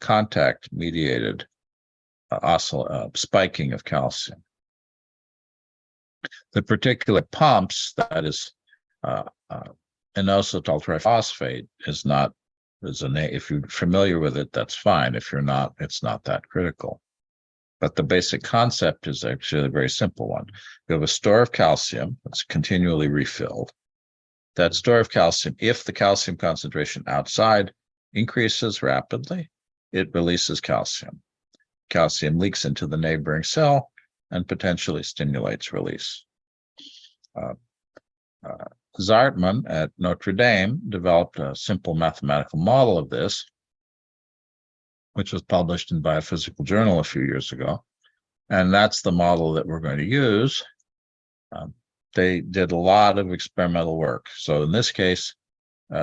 contact-mediated spiking of calcium. The particular pumps, that is inositol triphosphate, if you're familiar with it, that's fine. If you're not, it's not that critical. But the basic concept is actually a very simple one. You have a store of calcium that's continually refilled. That store of calcium, if the calcium concentration outside increases rapidly, it releases calcium. Calcium leaks into the neighboring cell and potentially stimulates release. Zartman at Notre Dame developed a simple mathematical model of this, which was published in Biophysical Journal a few years ago. And that's the model that we're going to use. They did a lot of experimental work. So in this case,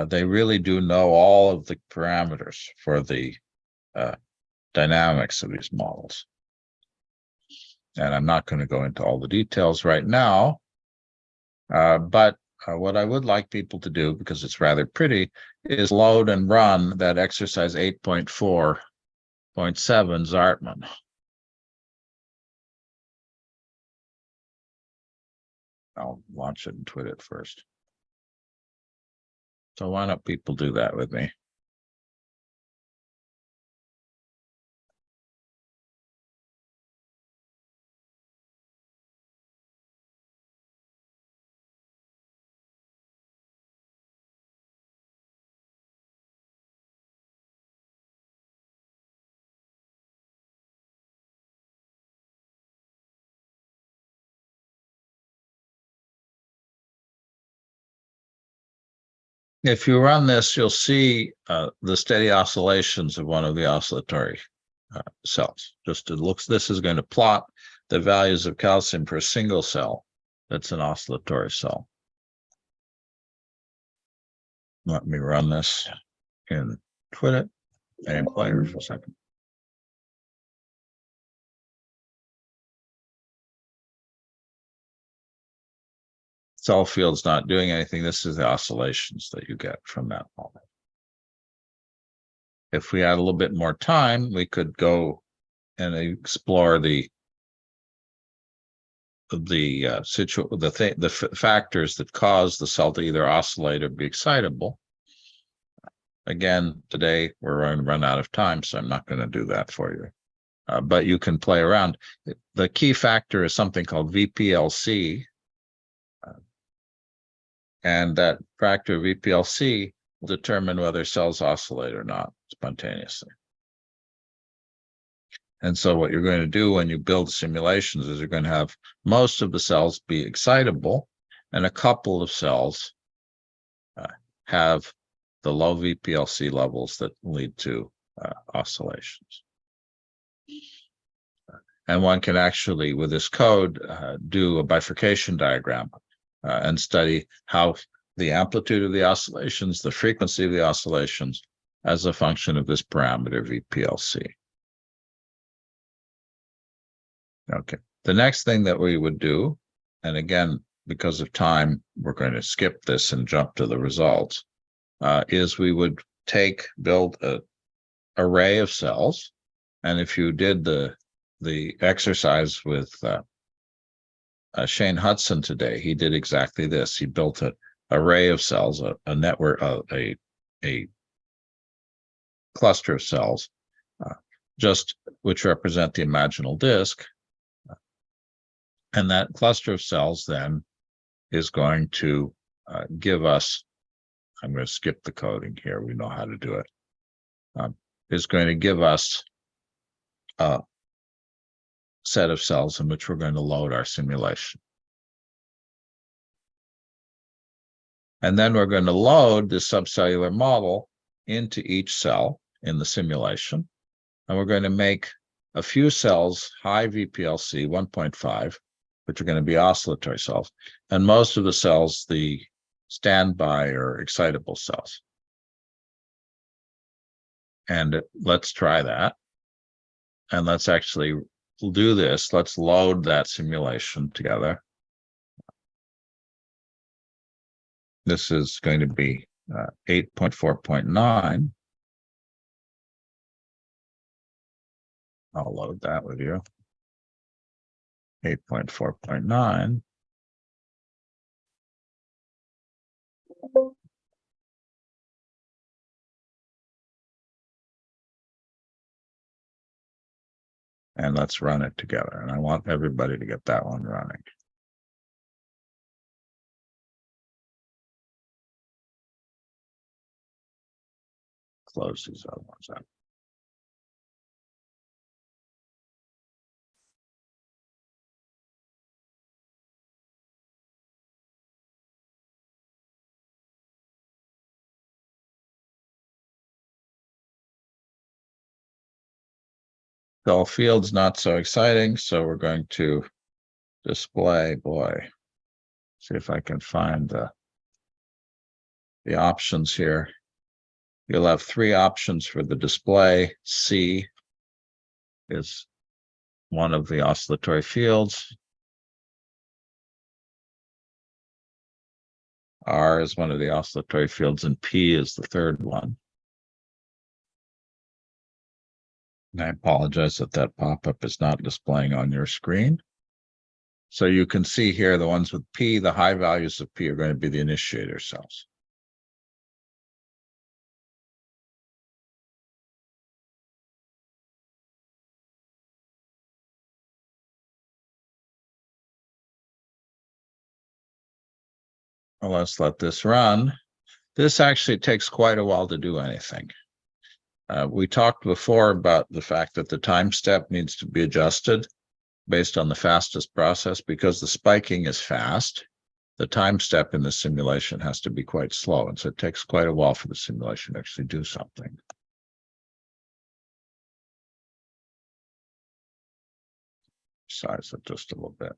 they really do know all of the parameters for the dynamics of these models. And I'm not going to go into all the details right now, but what I would like people to do, because it's rather pretty, is load and run that exercise 8.4.7 Zartman. I'll launch it and tweet it first. So why don't people do that with me? if you run this, you'll see the steady oscillations of one of the oscillatory cells. Just it looks, this is going to plot the values of calcium per single cell that's an oscillatory cell. Let me run this in Twitter and Player for a second. Cell field's not doing anything. This is the oscillations that you get from that moment. If we had a little bit more time, we could go and explore the factors that cause the cell to either oscillate or be excitable. Again, today we're going to run out of time, so I'm not going to do that for you. But you can play around. The key factor is something called VPLC. And that factor VPLC will determine whether cells oscillate or not spontaneously. And so what you're going to do when you build simulations is you're going to have most of the cells be excitable, and a couple of cells have the low VPLC levels that lead to oscillations. And one can actually, with this code, do a bifurcation diagram and study how the amplitude of the oscillations, the frequency of the oscillations as a function of this parameter VPLC. Okay, the next thing that we would do, and again, because of time, we're going to skip this and jump to the results, is we would build an array of cells. And if you did the exercise with Shane Hudson today, he did exactly this. He built an array of cells, a network, a cluster of cells, which represent the imaginal disk. And that cluster of cells then is going to give us, I'm going to skip the coding here, we know how to do it, is going to give us a set of cells in which we're going to load our simulation. And then we're going to load the subcellular model into each cell in the simulation. And we're going to make a few cells high VPLC 1.5, which are going to be oscillatory cells, and most of the cells, the standby or excitable cells. And let's try that. And let's actually do this. Let's load that simulation together. This is going to be 8.4.9. I'll load that with you. 8.4.9. And let's run it together. And I want everybody to get that one running. Close these other ones out. Cell field's not so exciting, so we're going to display, see if I can find the options here. You'll have three options for the display. C is one of the oscillatory fields. R is one of the oscillatory fields, and P is the third one. And I apologize that pop-up is not displaying on your screen. So you can see here the ones with P, the high values of P are going to be the initiator cells. Well, let's let this run. This actually takes quite a while to do anything. We talked before about the fact that the time step needs to be adjusted based on the fastest process because the spiking is fast. the time step in the simulation has to be quite slow. And so it takes quite a while for the simulation to actually do something. Size it just a little bit.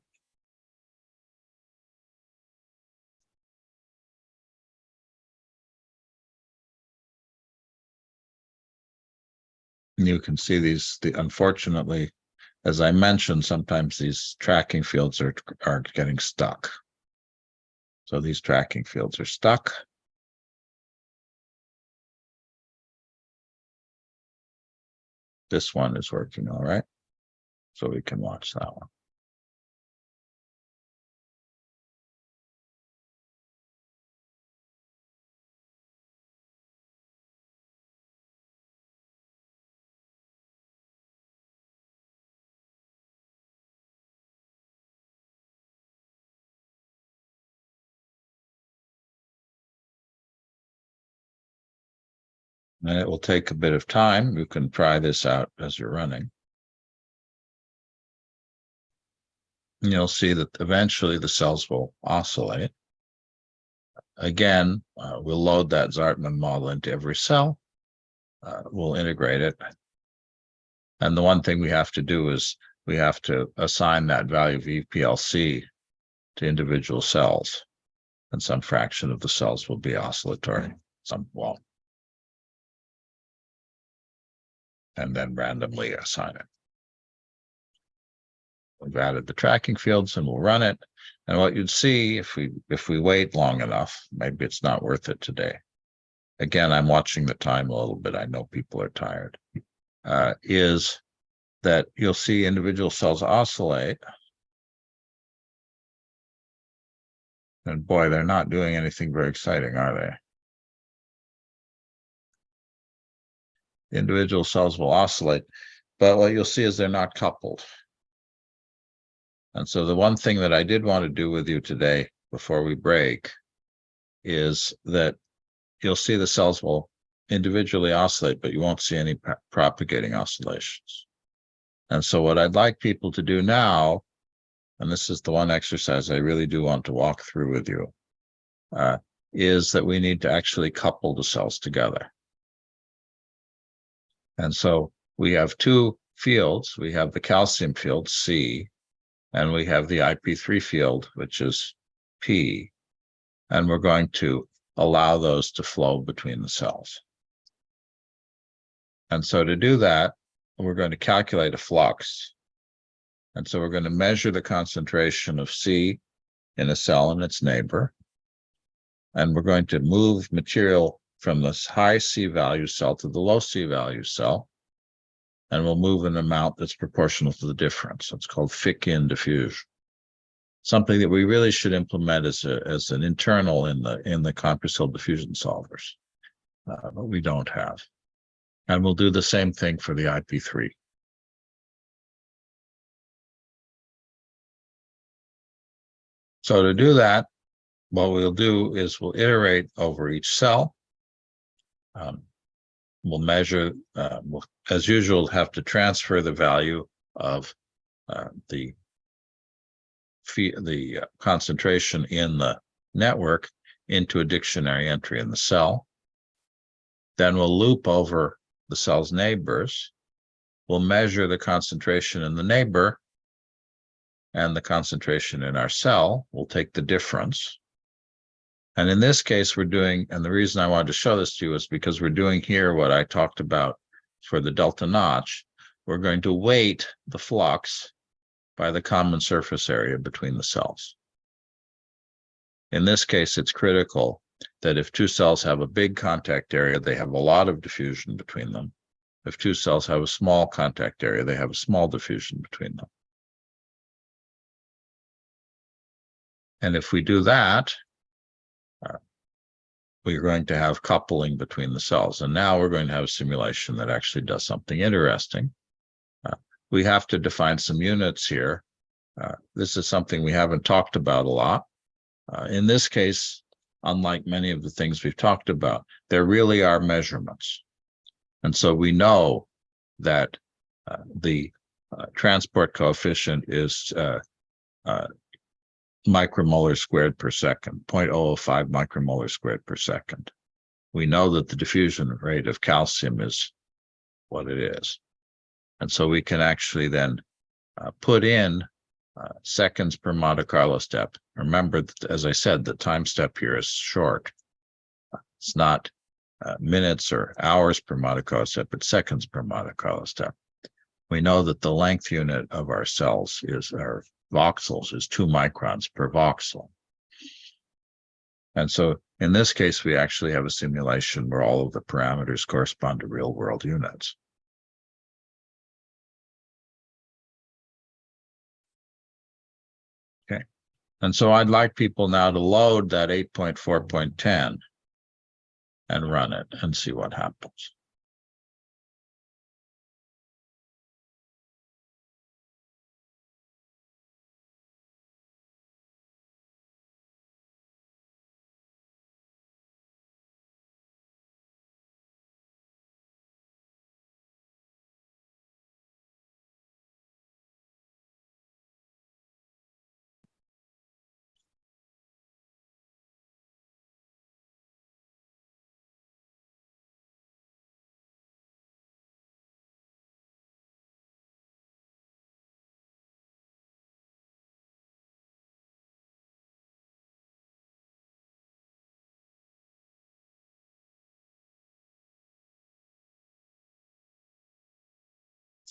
You can see unfortunately, as I mentioned, sometimes these tracking fields are getting stuck. So these tracking fields are stuck. This one is working all right. So we can watch that one. And it will take a bit of time. You can try this out as you're running. And you'll see that eventually the cells will oscillate. Again, we'll load that Zartman model into every cell. We'll integrate it. And the one thing we have to do is we have to assign that value of EPLC to individual cells. And some fraction of the cells will be oscillatory, some won't. And then randomly assign it. We've added the tracking fields and we'll run it. And what you'd see if we wait long enough, maybe it's not worth it today. Again, I'm watching the time a little bit. I know people are tired. Is that you'll see individual cells oscillate. And boy, they're not doing anything very exciting, are they? The individual cells will oscillate, but what you'll see is they're not coupled. And so the one thing that I did want to do with you today before we break is that you'll see the cells will individually oscillate, but you won't see any propagating oscillations. And so what I'd like people to do now, and this is the one exercise I really do want to walk through with you, is that we need to actually couple the cells together. And so we have two fields. We have the calcium field, C, and we have the IP3 field, which is P. And we're going to allow those to flow between the cells. And so to do that, we're going to calculate a flux. And so we're going to measure the concentration of C in a cell and its neighbor. And we're going to move material from this high C value cell to the low C value cell. And we'll move an amount that's proportional to the difference. It's called Fick-in diffusion. Something that we really should implement as an internal in the CompuCell diffusion solvers, but we don't have. And we'll do the same thing for the IP3. So to do that, what we'll do is we'll iterate over each cell. We'll measure, we'll, as usual, have to transfer the value of the concentration in the network into a dictionary entry in the cell. Then we'll loop over the cell's neighbors. We'll measure the concentration in the neighbor and the concentration in our cell. We'll take the difference. And in this case, we're doing, and the reason I wanted to show this to you is because we're doing here what I talked about for the delta notch. We're going to weight the flux by the common surface area between the cells. In this case, it's critical that if two cells have a big contact area, they have a lot of diffusion between them. If two cells have a small contact area, they have a small diffusion between them. And if we do that, we're going to have coupling between the cells. And now we're going to have a simulation that actually does something interesting. We have to define some units here. This is something we haven't talked about a lot. In this case, unlike many of the things we've talked about, there really are measurements. And so we know that the transport coefficient is micromolar squared per second, 0.005 micromolar squared per second. We know that the diffusion rate of calcium is what it is. And so we can actually then put in seconds per Monte Carlo step. Remember, that, as I said, the time step here is short. It's not minutes or hours per Monte Carlo step, but seconds per Monte Carlo step. We know that the length unit of our cells is, our voxels, is 2 microns per voxel. And so in this case, we actually have a simulation where all of the parameters correspond to real world units. Okay. And so I'd like people now to load that 8.4.10 and run it and see what happens.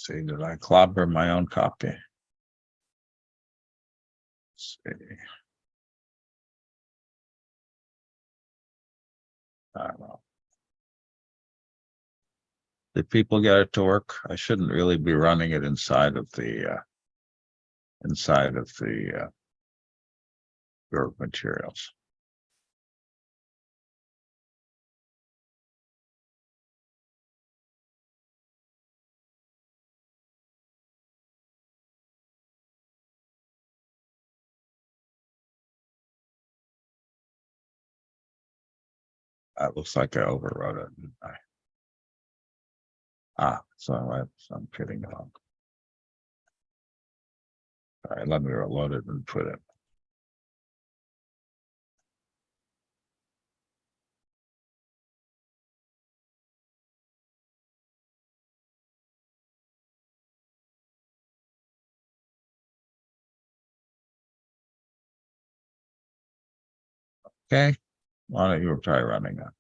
See, did I clobber my own copy? Let's see. I don't know. Did people get it to work? I shouldn't really be running it inside of the your materials. It looks like I overwrote it, didn't I? So I'm kidding along. All right, let me reload it and put it. Okay, why don't you try running that?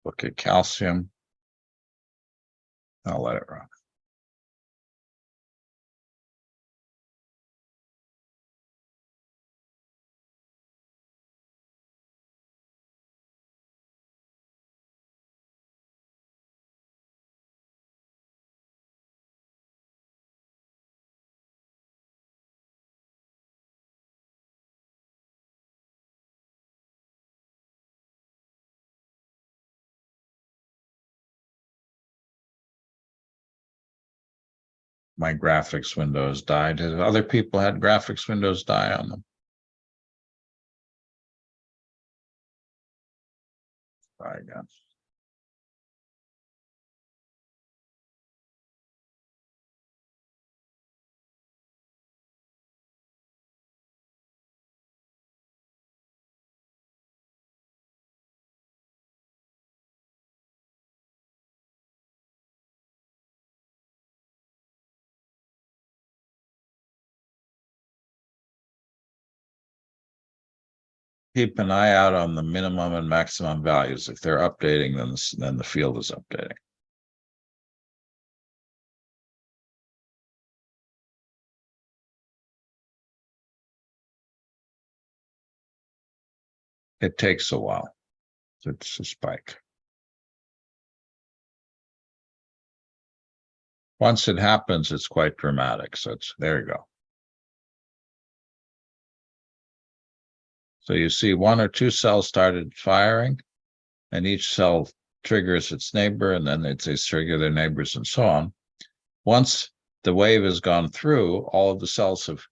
Look at calcium. I'll let it run. My graphics windows died. Have other people had graphics windows die on them? Try again. Keep an eye out on the minimum and maximum values. If they're updating, then the field is updating. It takes a while. It's a spike. Once it happens, it's quite dramatic. So there you go. So you see 1 or 2 cells started firing, and each cell triggers its neighbor, and then they trigger their neighbors and so on. Once the wave has gone through, all of the cells have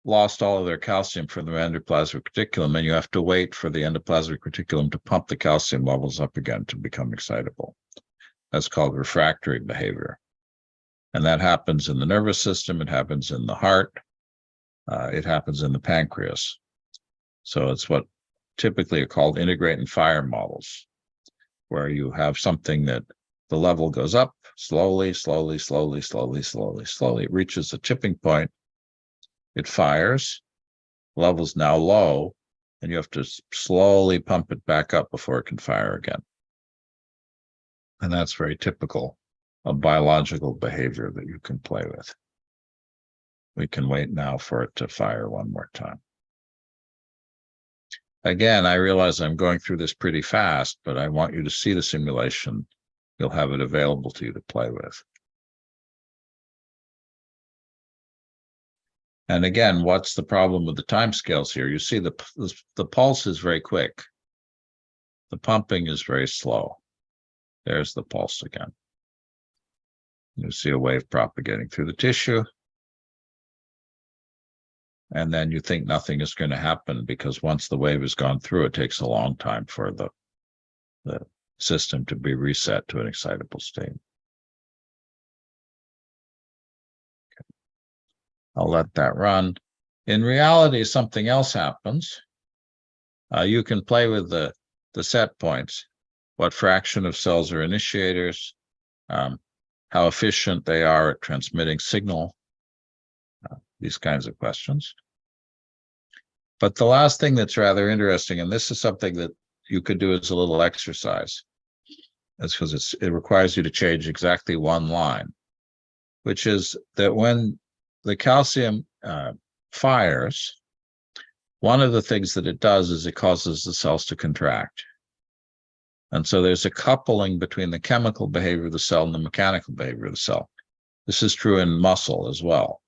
lost all of their calcium from the endoplasmic reticulum, and you have to wait for the endoplasmic reticulum to pump the calcium levels up again to become excitable. That's called refractory behavior. And that happens in the nervous system, it happens in the heart, it happens in the pancreas. So it's what typically are called integrate and fire models, where you have something that the level goes up slowly, slowly, slowly, slowly, slowly, slowly. It reaches a tipping point. It fires, level's now low, and you have to slowly pump it back up before it can fire again. And that's very typical of biological behavior that you can play with. We can wait now for it to fire one more time. Again, I realize I'm going through this pretty fast, but I want you to see the simulation. You'll have it available to you to play with. And again, what's the problem with the timescales here? You see the pulse is very quick. The pumping is very slow. There's the pulse again. You see a wave propagating through the tissue. And then you think nothing is going to happen because once the wave has gone through, it takes a long time for the system to be reset to an excitable state. I'll let that run. In reality, something else happens. You can play with the set points, what fraction of cells are initiators, how efficient they are at transmitting signal, these kinds of questions. But the last thing that's rather interesting, and this is something that you could do as a little exercise, is because it requires you to change exactly one line, which is that when the calcium fires, one of the things that it does is it causes the cells to contract. And so there's a coupling between the chemical behavior of the cell and the mechanical behavior of the cell. This is true in muscle as well.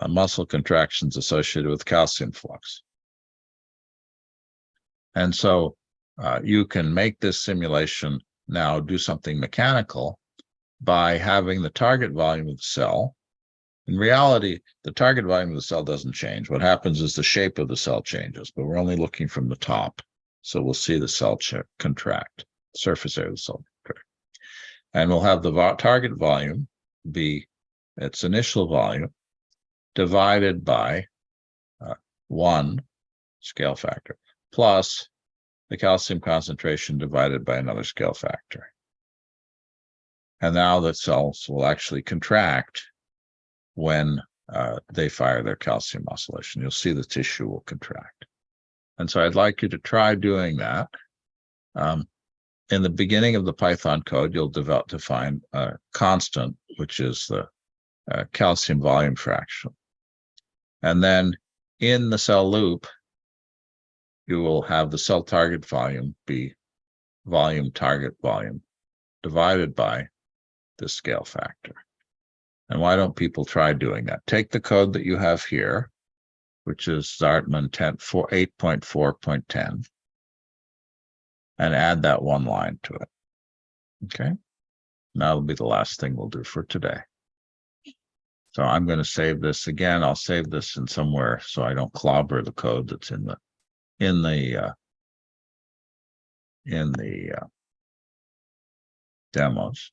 Muscle contractions associated with calcium flux. And so you can make this simulation now do something mechanical by having the target volume of the cell. In reality, the target volume of the cell doesn't change. What happens is the shape of the cell changes, but we're only looking from the top. So we'll see the cell contract, surface area of the cell contract. And we'll have the target volume be its initial volume divided by 1 scale factor plus the calcium concentration divided by another scale factor. And now the cells will actually contract when they fire their calcium oscillation. You'll see the tissue will contract. And so I'd like you to try doing that. In the beginning of the Python code, you'll define a constant, which is the calcium volume fraction. And then in the cell loop, you will have the cell target volume be volume target volume divided by the scale factor. And why don't people try doing that? Take the code that you have here, which is Zartman 8.4.10, and add that one line to it. Okay? Now that'll be the last thing we'll do for today. So I'm going to save this again. I'll save this in somewhere so I don't clobber the code that's in the demos.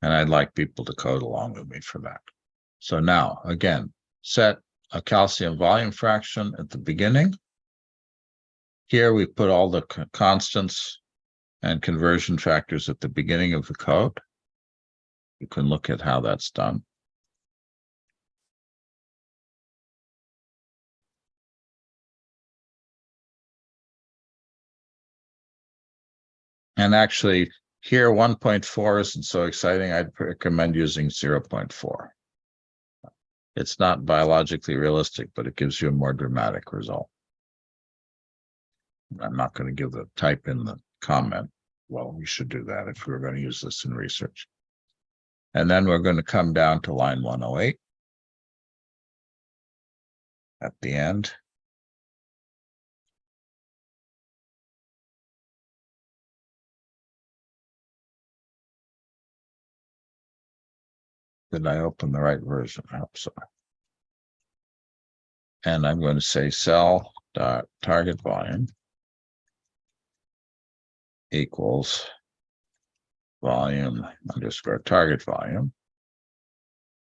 And I'd like people to code along with me for that. So now, again, set a calcium volume fraction at the beginning. Here we put all the constants and conversion factors at the beginning of the code. You can look at how that's done. And actually, here 1.4 isn't so exciting. I'd recommend using 0.4. It's not biologically realistic, but it gives you a more dramatic result. I'm not going to give the type in the comment. Well, we should do that if we're going to use this in research. And then we're going to come down to line 108 at the end. Did I open the right version? I hope so. And I'm going to say cell.target volume equals volume underscore target volume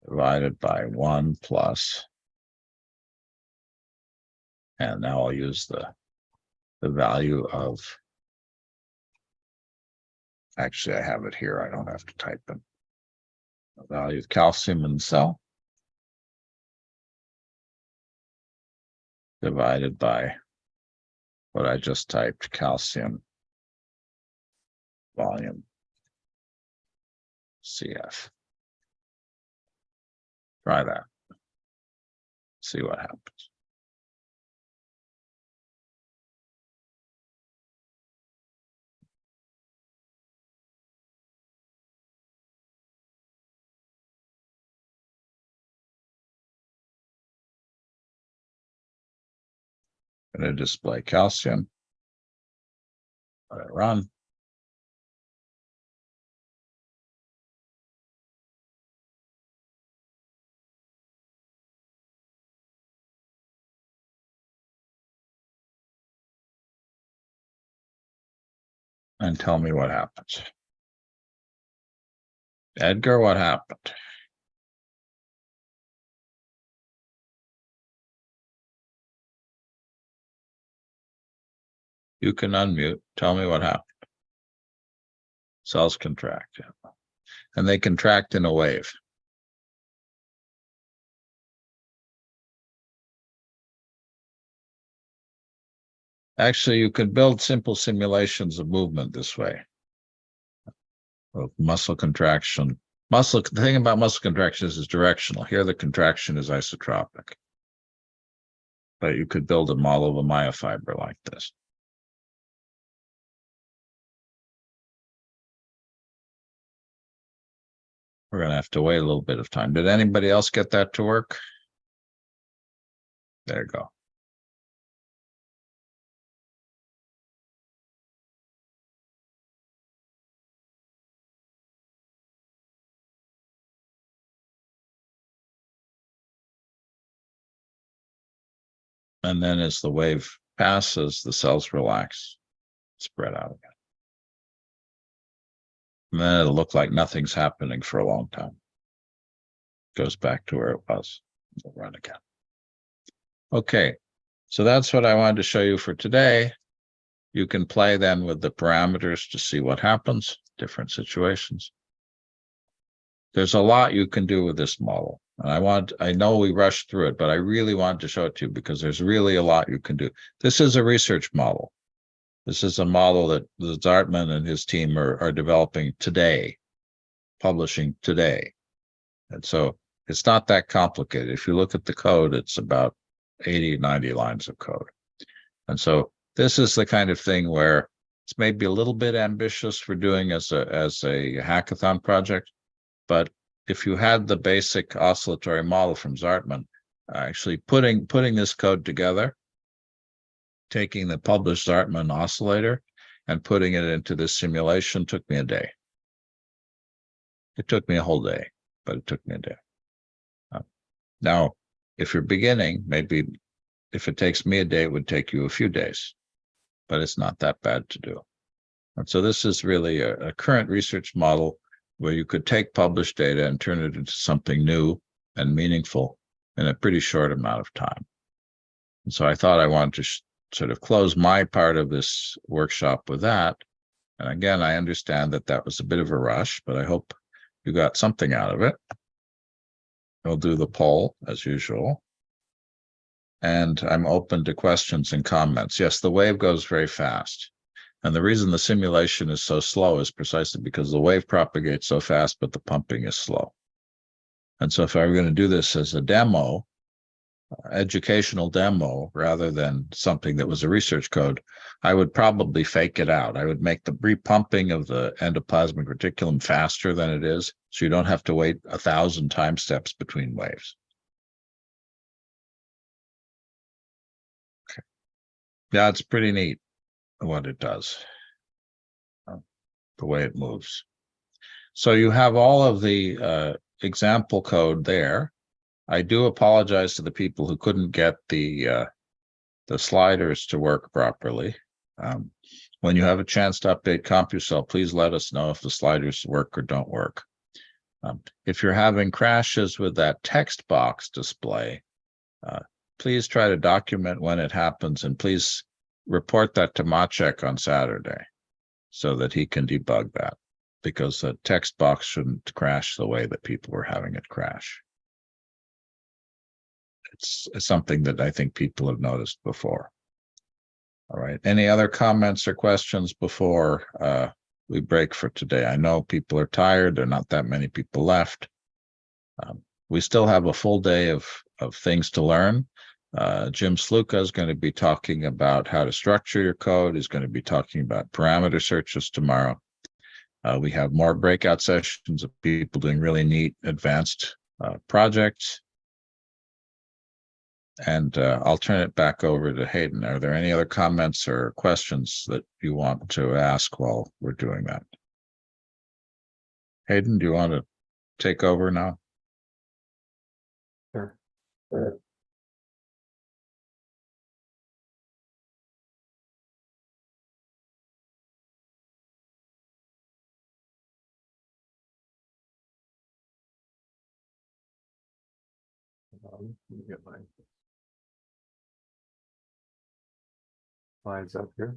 divided by 1 plus, and now I'll use the value of, actually I have it here, I don't have to type it. The value of calcium in the cell divided by what I just typed, calcium volume CF. Try that. See what happens. I'm going to display calcium. Let it run. And tell me what happens. Edgar, what happened? You can unmute. Tell me what happened. Cells contract. And they contract in a wave. Actually, you could build simple simulations of movement this way. Of muscle contraction. The thing about muscle contraction is directional. Here, the contraction is isotropic. But you could build a model of a myofiber like this. We're going to have to wait a little bit of time. Did anybody else get that to work? There you go. And then as the wave passes, the cells relax, spread out again. And then it'll look like nothing's happening for a long time. Goes back to where it was. We'll run again. Okay, so that's what I wanted to show you for today. You can play then with the parameters to see what happens, different situations. There's a lot you can do with this model. And I know we rushed through it, but I really wanted to show it to you because there's really a lot you can do. This is a research model. This is a model that Zartman and his team are developing today, publishing today. And so it's not that complicated. If you look at the code, it's about 80, 90 lines of code. And so this is the kind of thing where it's maybe a little bit ambitious for doing as a hackathon project, but if you had the basic oscillatory model from Zartman, actually putting this code together, taking the published Zartman oscillator and putting it into this simulation took me a day. It took me a whole day, but it took me a day. Now, if you're beginning, maybe if it takes me a day, it would take you a few days, but it's not that bad to do. And so this is really a current research model where you could take published data and turn it into something new and meaningful in a pretty short amount of time. And so I thought I wanted to sort of close my part of this workshop with that. And again, I understand that that was a bit of a rush, but I hope you got something out of it. We'll do the poll as usual. And I'm open to questions and comments. Yes, the wave goes very fast. And the reason the simulation is so slow is precisely because the wave propagates so fast, but the pumping is slow. And so if I were going to do this as a demo, educational demo rather than something that was a research code, I would probably fake it out. I would make the repumping of the endoplasmic reticulum faster than it is, so you don't have to wait 1,000 time steps between waves. Okay. Yeah, it's pretty neat what it does, the way it moves. So you have all of the example code there. I do apologize to the people who couldn't get the sliders to work properly. When you have a chance to update CompuCell, please let us know if the sliders work or don't work. If you're having crashes with that text box display, please try to document when it happens, and please report that to Maciek on Saturday so that he can debug that, because the text box shouldn't crash the way that people were having it crash. It's something that I think people have noticed before. All right. Any other comments or questions before we break for today? I know people are tired. There are not that many people left. We still have a full day of things to learn. Jim Sluka is going to be talking about how to structure your code. He's going to be talking about parameter searches tomorrow. We have more breakout sessions of people doing really neat advanced projects. And I'll turn it back over to Hayden. Are there any other comments or questions that you want to ask while we're doing that? Hayden, do you want to take over now? Sure. Let me get my slides up here.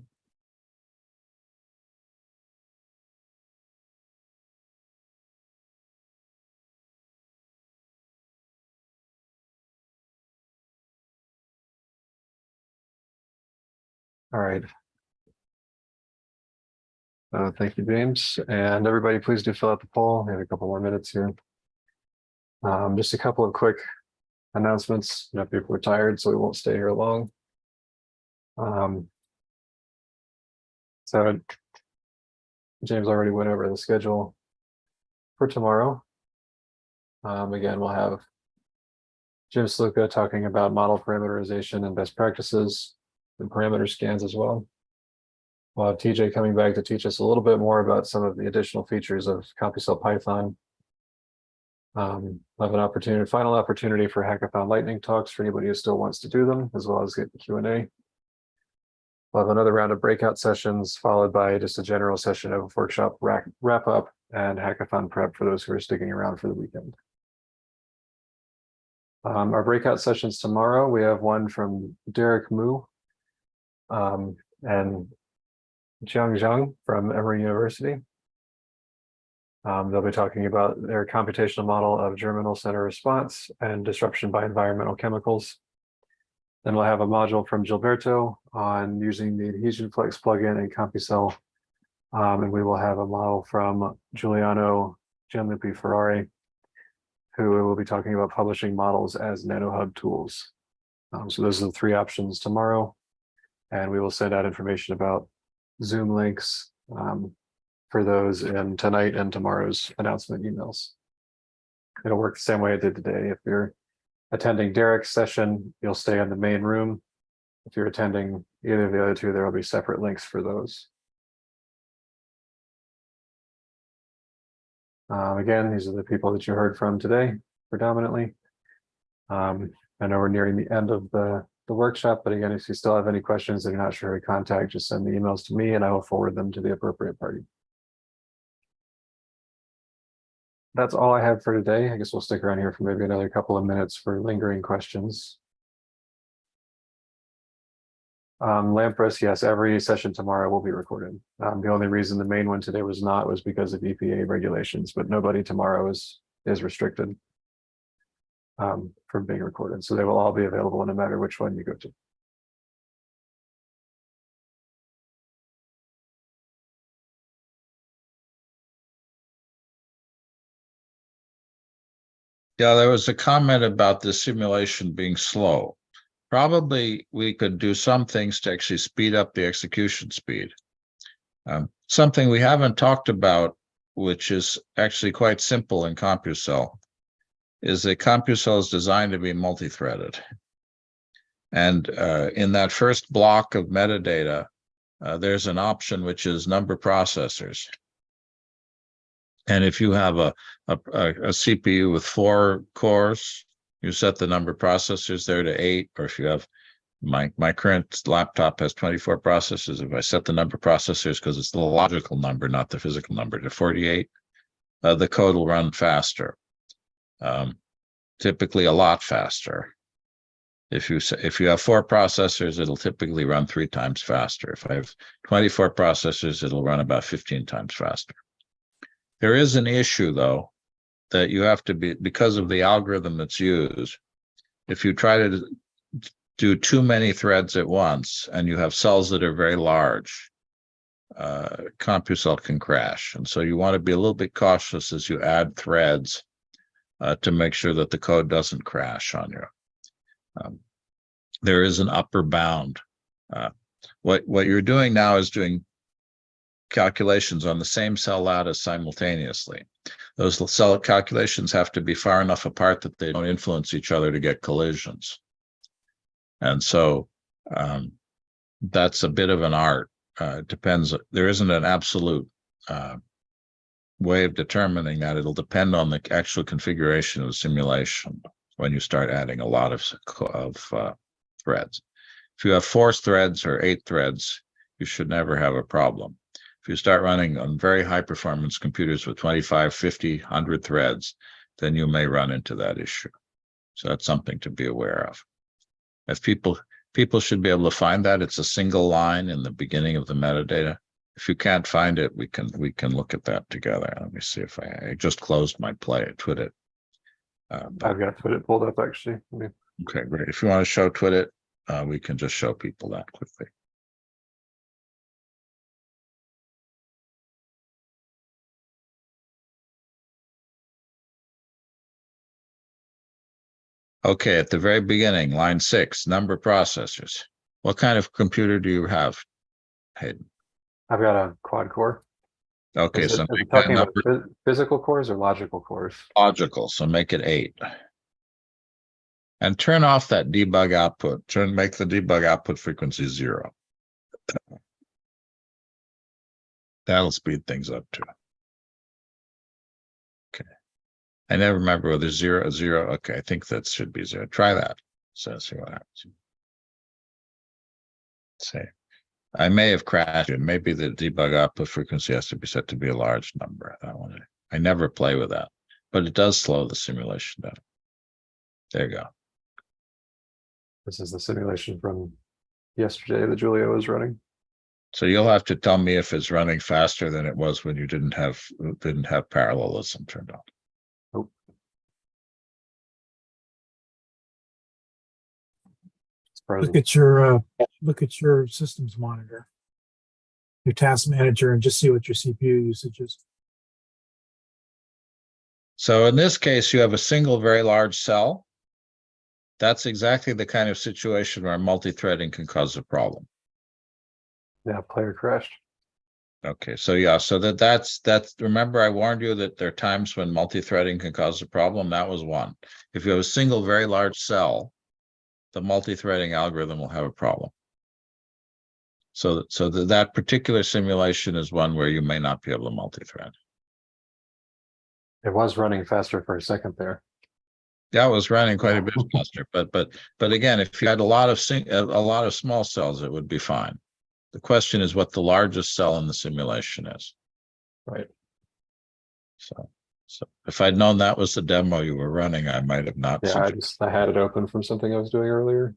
All right. Thank you, James. And everybody, please do fill out the poll. We have a couple more minutes here. Just a couple of quick announcements. You know, people are tired, so we won't stay here long. So James already went over the schedule for tomorrow. Again, we'll have Jim Sluka talking about model parameterization and best practices and parameter scans as well. We'll have TJ coming back to teach us a little bit more about some of the additional features of CompuCell Python. We'll have an final opportunity for Hackathon Lightning talks for anybody who still wants to do them, as well as get the Q&A. We'll have another round of breakout sessions, followed by just a general session of workshop wrap up and hackathon prep for those who are sticking around for the weekend. Our breakout sessions tomorrow, we have one from Derek Mu and Jiang Zhang from Emory University. They'll be talking about their computational model of germinal center response and disruption by environmental chemicals. Then we'll have a module from Gilberto on using the Adhesion Flex plugin in CompuCell. And we will have a model from Giuliano Gianlupi Ferrari, who will be talking about publishing models as NanoHub tools. So those are the three options tomorrow. And we will send out information about Zoom links for those in tonight and tomorrow's announcement emails. It'll work the same way it did today. If you're attending Derek's session, you'll stay in the main room. If you're attending either of the other two, there will be separate links for those. Again, these are the people that you heard from today, predominantly. I know we're nearing the end of the workshop, but again, if you still have any questions that you're not sure who to contact, just send the emails to me and I will forward them to the appropriate party. That's all I have for today. I guess we'll stick around here for maybe another couple of minutes for lingering questions. Lampress, yes, every session tomorrow will be recorded. The only reason the main one today was not was because of EPA regulations, but nobody tomorrow is restricted from being recorded. So they will all be available no matter which one you go to. Yeah, there was a comment about the simulation being slow. Probably we could do some things to actually speed up the execution speed. Something we haven't talked about, which is actually quite simple in CompuCell, is that CompuCell is designed to be multi-threaded. And in that first block of metadata, there's an option which is number processors. And if you have a CPU with 4 cores, you set the number of processors there to 8, or if you have my current laptop has 24 processors. If I set the number of processors, because it's the logical number, not the physical number, to 48, the code will run faster, typically a lot faster. If you have 4 processors, it'll typically run 3 times faster. If I have 24 processors, it'll run about 15 times faster. There is an issue, though, that you have to be, because of the algorithm that's used, if you try to do too many threads at once and you have cells that are very large, CompuCell can crash. And so you want to be a little bit cautious as you add threads to make sure that the code doesn't crash on you. There is an upper bound. What you're doing now is doing calculations on the same cell lattice simultaneously. Those cell calculations have to be far enough apart that they don't influence each other to get collisions. And so that's a bit of an art. It depends. There isn't an absolute way of determining that. It'll depend on the actual configuration of the simulation when you start adding a lot of threads. If you have 4 threads or 8 threads, you should never have a problem. If you start running on very high performance computers with 25, 50, 100 threads, then you may run into that issue. So that's something to be aware of. If people should be able to find that. It's a single line in the beginning of the metadata. If you can't find it, we can look at that together. Let me see if I just closed my Twit. I've got Twit pulled up actually. Okay, great. If you want to show Twit, we can just show people that quickly. Okay, at the very beginning, line 6, number processors. What kind of computer do you have, Hayden? I've got a quad core. Okay, is so it talking about physical cores or logical cores? Logical, so make it 8. And turn off that debug output. Make the debug output frequency 0. That'll speed things up too. Okay. I never remember whether 0 or 0. Okay, I think that should be 0. Try that. So see what happens. See. I may have crashed it. Maybe the debug output frequency has to be set to be a large number. That one. I never play with that, but it does slow the simulation down. There you go. This is the simulation from yesterday that Julia was running. So you'll have to tell me if it's running faster than it was when you didn't have parallelism turned on. Nope. Look at your systems monitor, your task manager, and just see what your CPU usage is. So in this case, you have a single very large cell. That's exactly the kind of situation where multi-threading can cause a problem. Yeah, player crashed. Okay, so yeah, so that's remember I warned you that there are times when multi-threading can cause a problem. That was one. If you have a single very large cell, the multi-threading algorithm will have a problem. So that particular simulation is one where you may not be able to multi-thread. It was running faster for a second there. Yeah, it was running quite a bit faster, but again, if you had a lot of small cells, it would be fine. The question is what the largest cell in the simulation is. Right. So if I'd known that was the demo you were running, I might have not. Yeah, I had it open from something I was doing earlier.